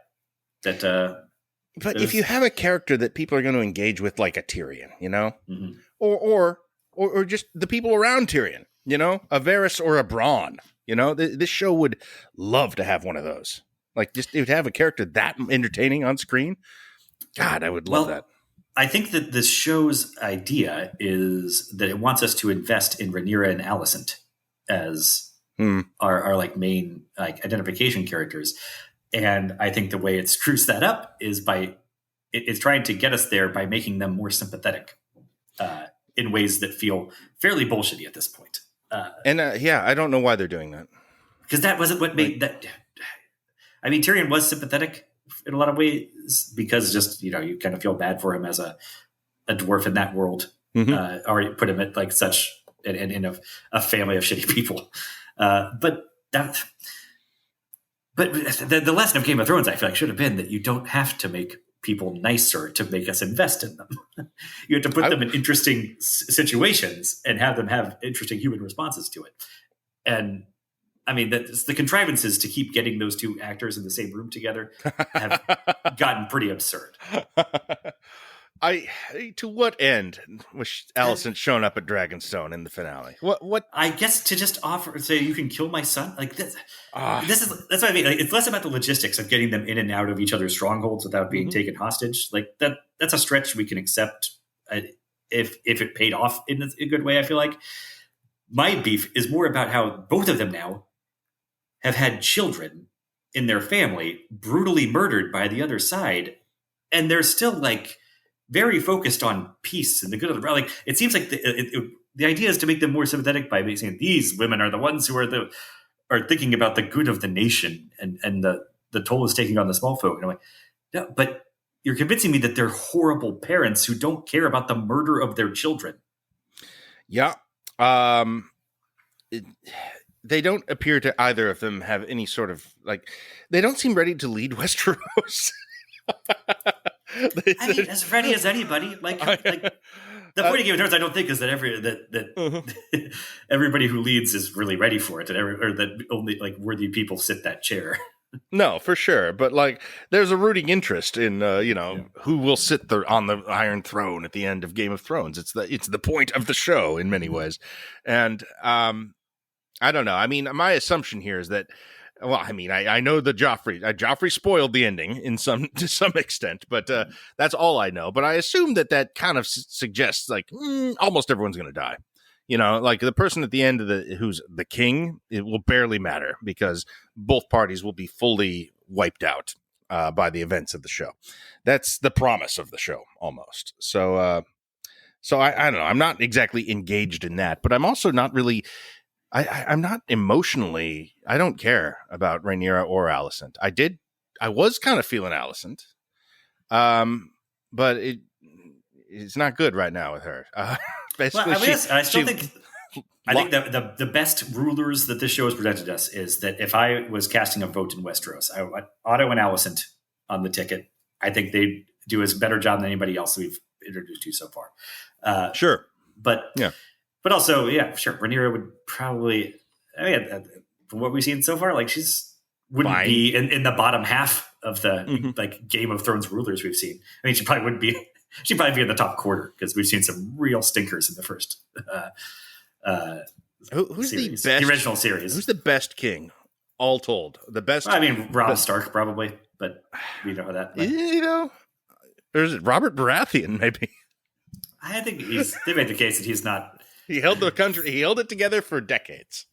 [SPEAKER 2] but if you have a character that people are going to engage with, like a Tyrion, or just the people around Tyrion. A Varys or a Bronn. This show would love to have one of those. Like, just it would have a character that entertaining on screen. God, I would love that.
[SPEAKER 1] I think that the show's idea is that it wants us to invest in Rhaenyra and Alicent as our like main identification characters. And I think the way it screws that up is by it's trying to get us there by making them more sympathetic in ways that feel fairly bullshitty at this point.
[SPEAKER 2] I don't know why they're doing that.
[SPEAKER 1] Because that wasn't what made that. I mean, Tyrion was sympathetic in a lot of ways because just, you kind of feel bad for him as a dwarf in that world. Already put him at like such in a family of shitty people. But the lesson of Game of Thrones, I feel like, should have been that you don't have to make people nicer to make us invest in them. You have to put them in interesting situations and have them have interesting human responses to it. And I mean, the contrivances to keep getting those two actors in the same room together have gotten pretty absurd.
[SPEAKER 2] To what end was Alicent shown up at Dragonstone in the finale? What?
[SPEAKER 1] I guess to just say you can kill my son, like this. That's what I mean. Like, it's less about the logistics of getting them in and out of each other's strongholds without being taken hostage. Like that's a stretch we can accept if it paid off in a good way. I feel like my beef is more about how both of them now have had children in their family brutally murdered by the other side, and they're still like very focused on peace and the good of the world. Like it seems like the idea is to make them more sympathetic by saying these women are the ones who are thinking about the good of the nation, and the toll is taking on the small folk. And I'm like, no, but you're convincing me that they're horrible parents who don't care about the murder of their children.
[SPEAKER 2] Yeah. They don't appear to either of them have any sort of they don't seem ready to lead Westeros.
[SPEAKER 1] I mean, as ready as anybody. Like the point of Game of Thrones, I don't think, is that everybody who leads is really ready for it, or that only like worthy people sit that chair.
[SPEAKER 2] No, for sure. But there's a rooting interest in who will sit on the Iron Throne at the end of Game of Thrones. It's the point of the show in many ways, and I don't know. I mean, my assumption here is that. Well, I mean, I know the Joffrey spoiled the ending to some extent, but that's all I know. But I assume that kind of suggests almost everyone's going to die. Like the person at the end who's the king, it will barely matter because both parties will be fully wiped out by the events of the show. That's the promise of the show almost. So I don't know. I'm not exactly engaged in that, but I'm also not really. I'm not emotionally. I don't care about Rhaenyra or Alicent. I was kind of feeling Alicent, but it's not good right now with her. Basically,
[SPEAKER 1] I think that the best rulers that this show has presented us is that if I was casting a vote in Westeros, I would Otto and Alicent on the ticket. I think they do a better job than anybody else we've introduced to so far.
[SPEAKER 2] Sure,
[SPEAKER 1] but yeah. But also, yeah, sure. Rhaenyra would probably, from what we've seen so far, wouldn't be in the bottom half of the Game of Thrones rulers we've seen. I mean, she probably wouldn't be. She'd probably be in the top quarter because we've seen some real stinkers in the first.
[SPEAKER 2] Who's
[SPEAKER 1] series,
[SPEAKER 2] the best?
[SPEAKER 1] The original series.
[SPEAKER 2] Who's the best king? All told, the best.
[SPEAKER 1] Well, I mean, Robb Stark probably, but we know that.
[SPEAKER 2] There's Robert Baratheon maybe.
[SPEAKER 1] I think they made the case that he's not.
[SPEAKER 2] He held the country. He held it together for decades.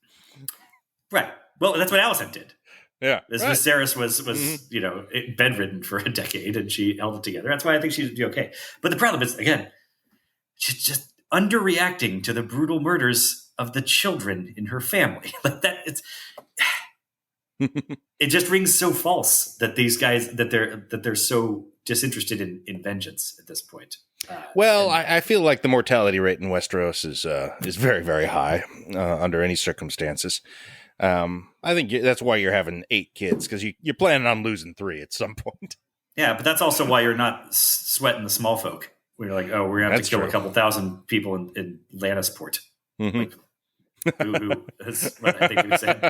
[SPEAKER 1] Right. Well, that's what Alicent did.
[SPEAKER 2] Yeah.
[SPEAKER 1] Viserys was bedridden for a decade, and she held it together. That's why I think she'd be okay. But the problem is, again, she's just underreacting to the brutal murders of the children in her family. Like that, it just rings so false that these guys that they're so disinterested in vengeance at this point.
[SPEAKER 2] I feel like the mortality rate in Westeros is very, very high under any circumstances. I think that's why you're having 8 kids, because you're planning on losing 3 at some point.
[SPEAKER 1] Yeah, but that's also why you're not sweating the small folk. We're like, oh, we're going to have to kill a couple thousand people in Lannisport. Mm-hmm. Who is what I think he was saying.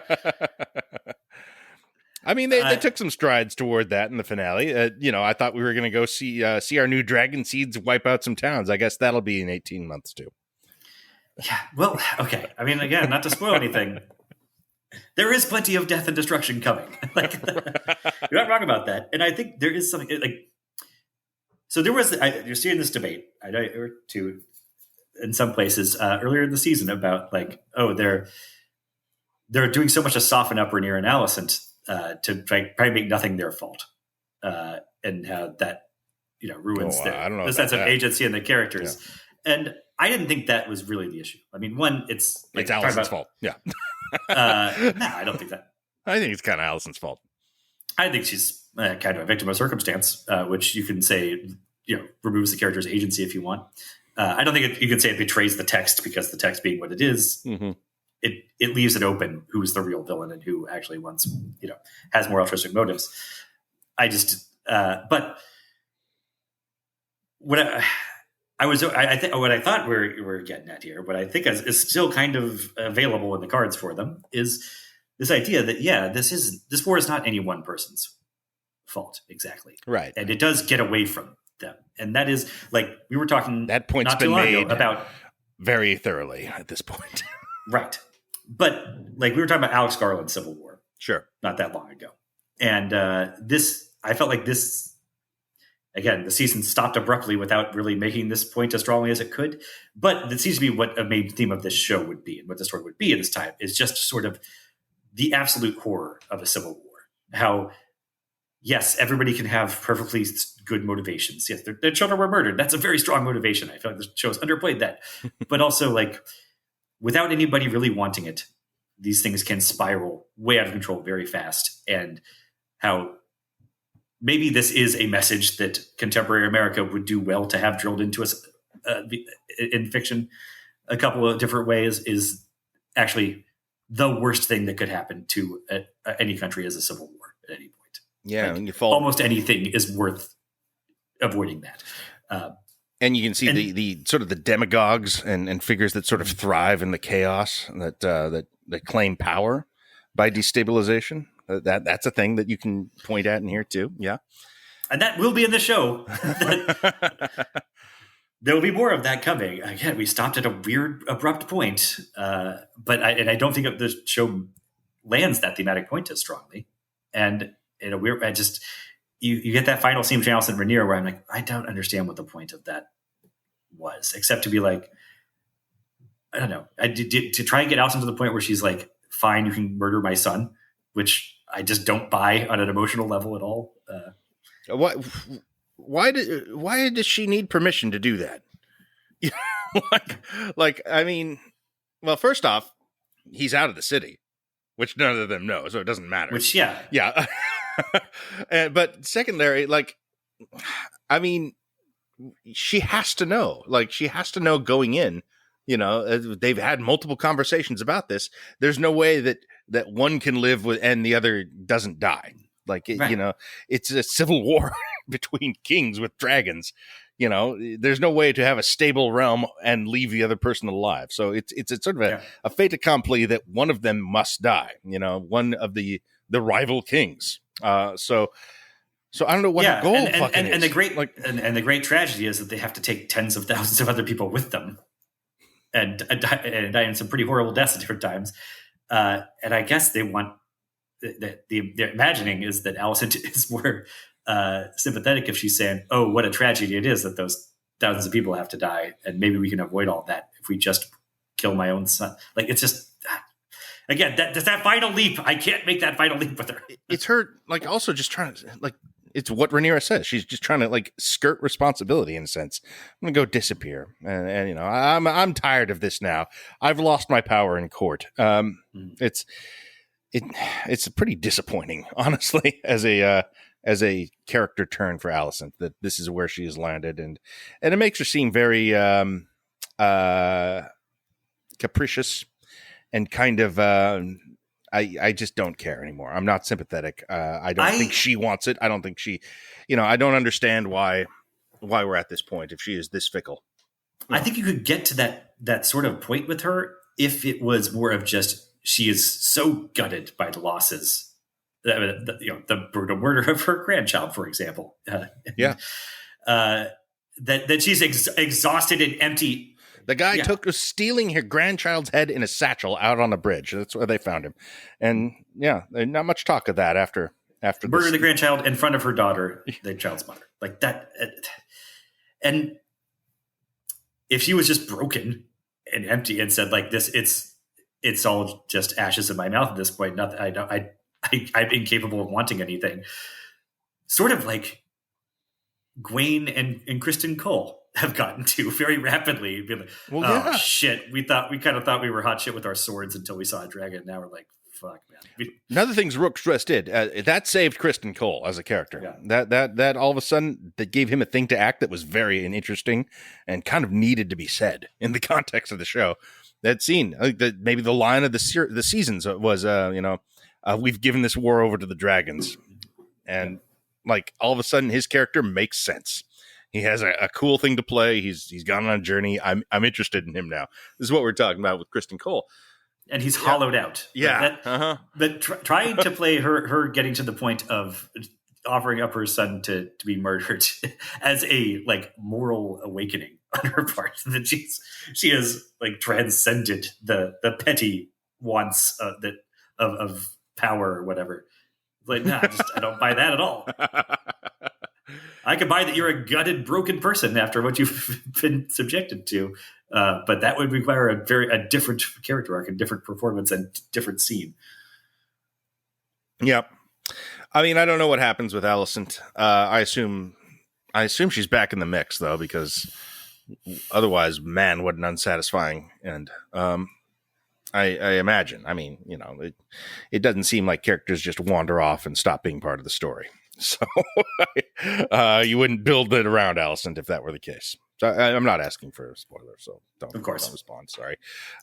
[SPEAKER 2] I mean, they took some strides toward that in the finale. I thought we were going to go see our new dragon seeds wipe out some towns. I guess that'll be in 18 months too.
[SPEAKER 1] Yeah. Well, okay. I mean, again, not to spoil anything, there is plenty of death and destruction coming. You're not wrong about that. And I think there is something so there was. You're seeing this debate, or two, in some places earlier in the season about they're doing so much to soften up Rhaenyra and Alicent. To probably make nothing their fault, and how that ruins the sense of agency and the characters. Yeah. And I didn't think that was really the issue. I mean, one, it's
[SPEAKER 2] Alicent's fault. Yeah.
[SPEAKER 1] No, I don't think that.
[SPEAKER 2] I think it's kind of Alicent's fault.
[SPEAKER 1] I think she's kind of a victim of circumstance, which you can say removes the character's agency if you want. I don't think you can say it betrays the text, because the text being what it is. Mm-hmm. It leaves it open who's the real villain and who actually has more altruistic motives. I just, but what I think what I thought we're getting at here, what I think is still kind of available in the cards for them, is this idea that this war is not any one person's fault exactly,
[SPEAKER 2] Right?
[SPEAKER 1] And it does get away from them, and that is like we were talking
[SPEAKER 2] That point's
[SPEAKER 1] not too
[SPEAKER 2] been
[SPEAKER 1] long ago
[SPEAKER 2] made
[SPEAKER 1] about
[SPEAKER 2] very thoroughly at this point.
[SPEAKER 1] right, but like we were talking about Alex Garland's Civil War
[SPEAKER 2] Sure.
[SPEAKER 1] not that long ago, and this I felt like this. Again, the season stopped abruptly without really making this point as strongly as it could. But it seems to be what a main theme of this show would be, and what the story would be at this time is just sort of the absolute horror of a civil war. How, yes, everybody can have perfectly good motivations. Yes, their children were murdered. That's a very strong motivation. I feel like the show's underplayed that. But also, like, without anybody really wanting it, these things can spiral way out of control very fast. And how maybe this is a message that contemporary America would do well to have drilled into us in fiction a couple of different ways, is actually the worst thing that could happen to any country is a civil war at any point.
[SPEAKER 2] Yeah,
[SPEAKER 1] like, almost anything is worth avoiding that.
[SPEAKER 2] And you can see the sort of the demagogues and figures that sort of thrive in the chaos that claim power by destabilization. That's a thing that you can point at in here too. Yeah.
[SPEAKER 1] And that will be in the show. There will be more of that coming. Again, we stopped at a weird, abrupt point. But I don't think the show lands that thematic point as strongly. And in a weird, you get that final scene between Allison and Rhaenyra where I'm like, I don't understand what the point of that was, except to be like, I don't know. To try and get Allison to the point where she's like, fine, you can murder my son, which I just don't buy on an emotional level at all.
[SPEAKER 2] Why does she need permission to do that? I mean, well, first off, he's out of the city, which none of them know, so it doesn't matter.
[SPEAKER 1] Which, yeah.
[SPEAKER 2] But secondary, like, I mean, she has to know. Like, she has to know going in. You know, they've had multiple conversations about this. There's no way that one can live with and the other doesn't die. Like, right. You know, it's a civil war between kings with dragons. You know, there's no way to have a stable realm and leave the other person alive. So it's sort of a fait accompli that one of them must die. You know, one of the rival kings. So I don't know what the goal is.
[SPEAKER 1] And the great tragedy is that they have to take tens of thousands of other people with them. And die in some pretty horrible deaths at different times. And I guess they want that the imagining is that Allison is more sympathetic if she's saying, oh, what a tragedy it is that those thousands of people have to die. And maybe we can avoid all that if we just kill my own son. Like, it's just, again, that final leap. I can't make that final leap with her.
[SPEAKER 2] It's her, like, also just trying to, like, it's what Rhaenyra says. She's just trying to, like, skirt responsibility in a sense. I'm gonna go disappear, and you know, I'm tired of this now. I've lost my power in court. It's pretty disappointing, honestly, as a character turn for Alicent, that this is where she has landed, and it makes her seem very capricious and kind of. I just don't care anymore. I'm not sympathetic. I don't think she wants it. I don't think she, you know, I don't understand why we're at this point if she is this fickle.
[SPEAKER 1] I think you could get to that sort of point with her if it was more of just she is so gutted by the losses, the brutal murder of her grandchild, for example. That she's exhausted and empty.
[SPEAKER 2] The guy was stealing her grandchild's head in a satchel out on a bridge. That's where they found him. And not much talk of that after
[SPEAKER 1] murder the grandchild in front of her daughter, the child's mother, like that. And if she was just broken and empty and said like this, it's all just ashes in my mouth at this point. Nothing. I'm incapable of wanting anything. Sort of like Gwen and Kristen Cole have gotten to very rapidly. Be like, shit, we kind of thought we were hot shit with our swords until we saw a dragon. Now we're like, fuck, man.
[SPEAKER 2] Another thing Rook Stress did, that saved Kristen Cole as a character. Yeah. That all of a sudden, that gave him a thing to act that was very interesting and kind of needed to be said in the context of the show. That scene, maybe the line of the seasons was, we've given this war over to the dragons. And like all of a sudden his character makes sense. He has a cool thing to play. He's gone on a journey. I'm interested in him now. This is what we're talking about with Kristen Cole.
[SPEAKER 1] And he's hollowed out.
[SPEAKER 2] Yeah.
[SPEAKER 1] But trying to play her getting to the point of offering up her son to be murdered as a like moral awakening on her part, that she has like transcended the petty wants of power or whatever. Like, nah, I don't buy that at all. I can buy that you're a gutted, broken person after what you've been subjected to, but that would require a different character arc, and different performance, and different scene.
[SPEAKER 2] Yep. I mean, I don't know what happens with Alicent. I assume she's back in the mix though, because otherwise, man, what an unsatisfying end. I imagine. I mean, it doesn't seem like characters just wander off and stop being part of the story. So you wouldn't build it around Alicent if that were the case. So I'm not asking for a spoiler, so don't respond. Sorry.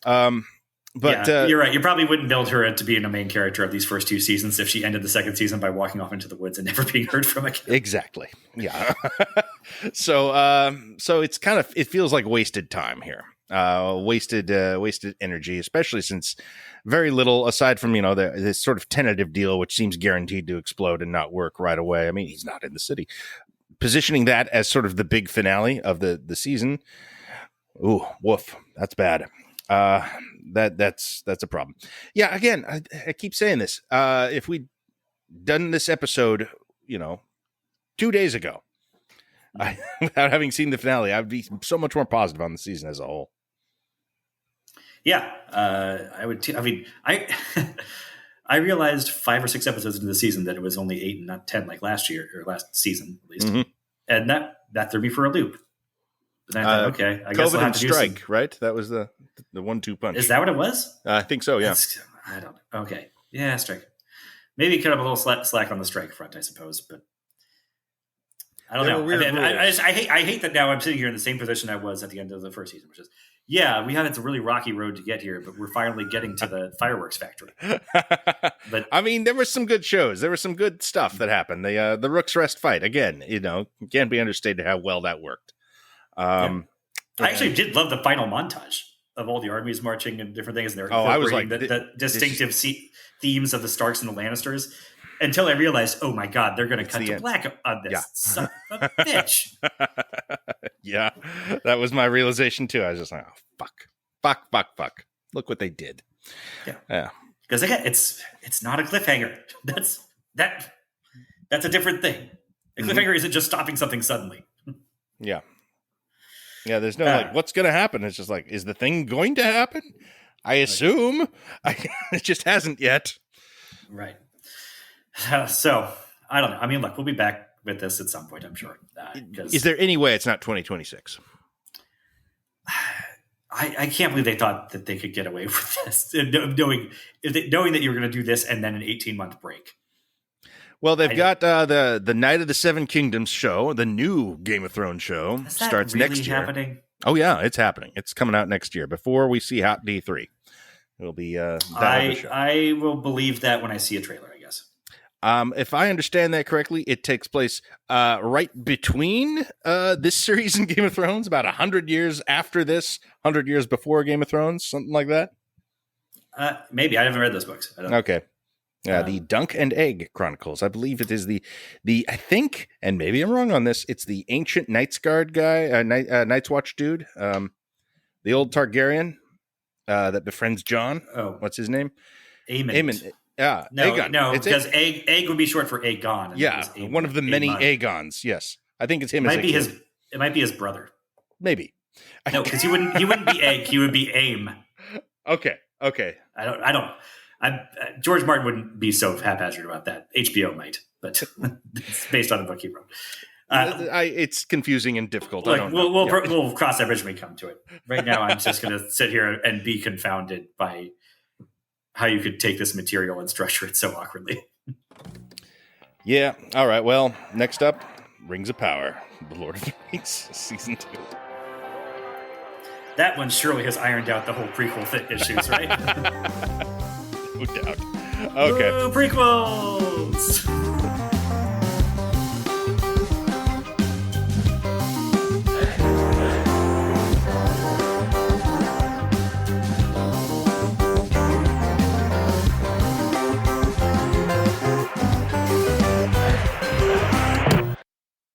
[SPEAKER 2] But
[SPEAKER 1] you're right. You probably wouldn't build her to being a main character of these first two seasons if she ended the second season by walking off into the woods and never being heard from again.
[SPEAKER 2] Exactly. Yeah. So it's it feels like wasted time here. Wasted energy, especially since very little, aside from this sort of tentative deal, which seems guaranteed to explode and not work right away. I mean, he's not in the city. Positioning that as sort of the big finale of the season. Ooh, woof, that's bad. That's a problem. Yeah, again, I keep saying this. If we'd done this episode, 2 days ago, without having seen the finale, I'd be so much more positive on the season as a whole.
[SPEAKER 1] Yeah, I would. I realized 5 or 6 episodes into the season that it was only 8 and not 10, like last year or last season at least, and that threw me for a loop. But then I thought, okay, I guess I'll have to do
[SPEAKER 2] Strike, right? That was the 1-2 punch.
[SPEAKER 1] Is that what it was?
[SPEAKER 2] I think so. Yeah.
[SPEAKER 1] I don't know. Okay, yeah, Strike. Maybe cut up a little slack on the Strike front, I suppose, but. I don't know. I hate that now I'm sitting here in the same position I was at the end of the first season, which is, we had a really rocky road to get here, but we're finally getting to the fireworks factory. But
[SPEAKER 2] I mean, there were some good shows. There was some good stuff that happened. The Rook's Rest fight, again, can't be understated how well that worked. I
[SPEAKER 1] actually did love the final montage of all the armies marching and different things. And they're
[SPEAKER 2] I was like,
[SPEAKER 1] the distinctive themes of the Starks and the Lannisters. Until I realized, oh my God, they're going to cut to black on this. Son of a bitch.
[SPEAKER 2] Yeah, that was my realization too. I was just like, oh, fuck. Look what they did. Yeah.
[SPEAKER 1] Because again, it's not a cliffhanger. That's a different thing. A cliffhanger isn't just stopping something suddenly.
[SPEAKER 2] Yeah. Yeah, there's no what's going to happen? It's just like, is the thing going to happen? I assume. It just hasn't yet.
[SPEAKER 1] Right. So, I don't know. I mean, look, we'll be back with this at some point, I'm sure.
[SPEAKER 2] Is there any way it's not 2026?
[SPEAKER 1] I can't believe they thought that they could get away with this, knowing that you were going to do this and then an 18-month break.
[SPEAKER 2] Well, they've got the Night of the Seven Kingdoms show, the new Game of Thrones show, starts
[SPEAKER 1] really
[SPEAKER 2] next year.
[SPEAKER 1] Happening?
[SPEAKER 2] Oh, yeah, it's happening. It's coming out next year before we see Hot D3. It'll be
[SPEAKER 1] I will believe that when I see a trailer, I guess.
[SPEAKER 2] If I understand that correctly, it takes place right between this series and Game of Thrones, about 100 years after this, 100 years before Game of Thrones, something like that.
[SPEAKER 1] Maybe. I haven't read those books. I don't
[SPEAKER 2] Okay. Yeah, the Dunk and Egg Chronicles. I believe it is the I think, and maybe I'm wrong on this, it's the ancient Night's Guard guy, Night's Watch dude, the old Targaryen that befriends Jon.
[SPEAKER 1] Oh.
[SPEAKER 2] What's his name?
[SPEAKER 1] Aemon.
[SPEAKER 2] Yeah.
[SPEAKER 1] No,
[SPEAKER 2] Aegon.
[SPEAKER 1] no, because egg would be short for Aegon.
[SPEAKER 2] Yeah, one of the many Aegons. Yes, I think it's him. It
[SPEAKER 1] might be his brother.
[SPEAKER 2] Maybe.
[SPEAKER 1] No, because he wouldn't be Egg. He would be Aim.
[SPEAKER 2] Okay.
[SPEAKER 1] I don't. George Martin wouldn't be so haphazard about that. HBO might, but it's based on a book he wrote.
[SPEAKER 2] It's confusing and difficult.
[SPEAKER 1] Look, we'll cross that bridge when we come to it. Right now, I'm just going to sit here and be confounded by how you could take this material and structure it so awkwardly.
[SPEAKER 2] Yeah. All right. Well, next up, Rings of Power, The Lord of the Rings, Season 2.
[SPEAKER 1] That one surely has ironed out the whole prequel issues, right?
[SPEAKER 2] No doubt. Okay.
[SPEAKER 1] Ooh, prequels!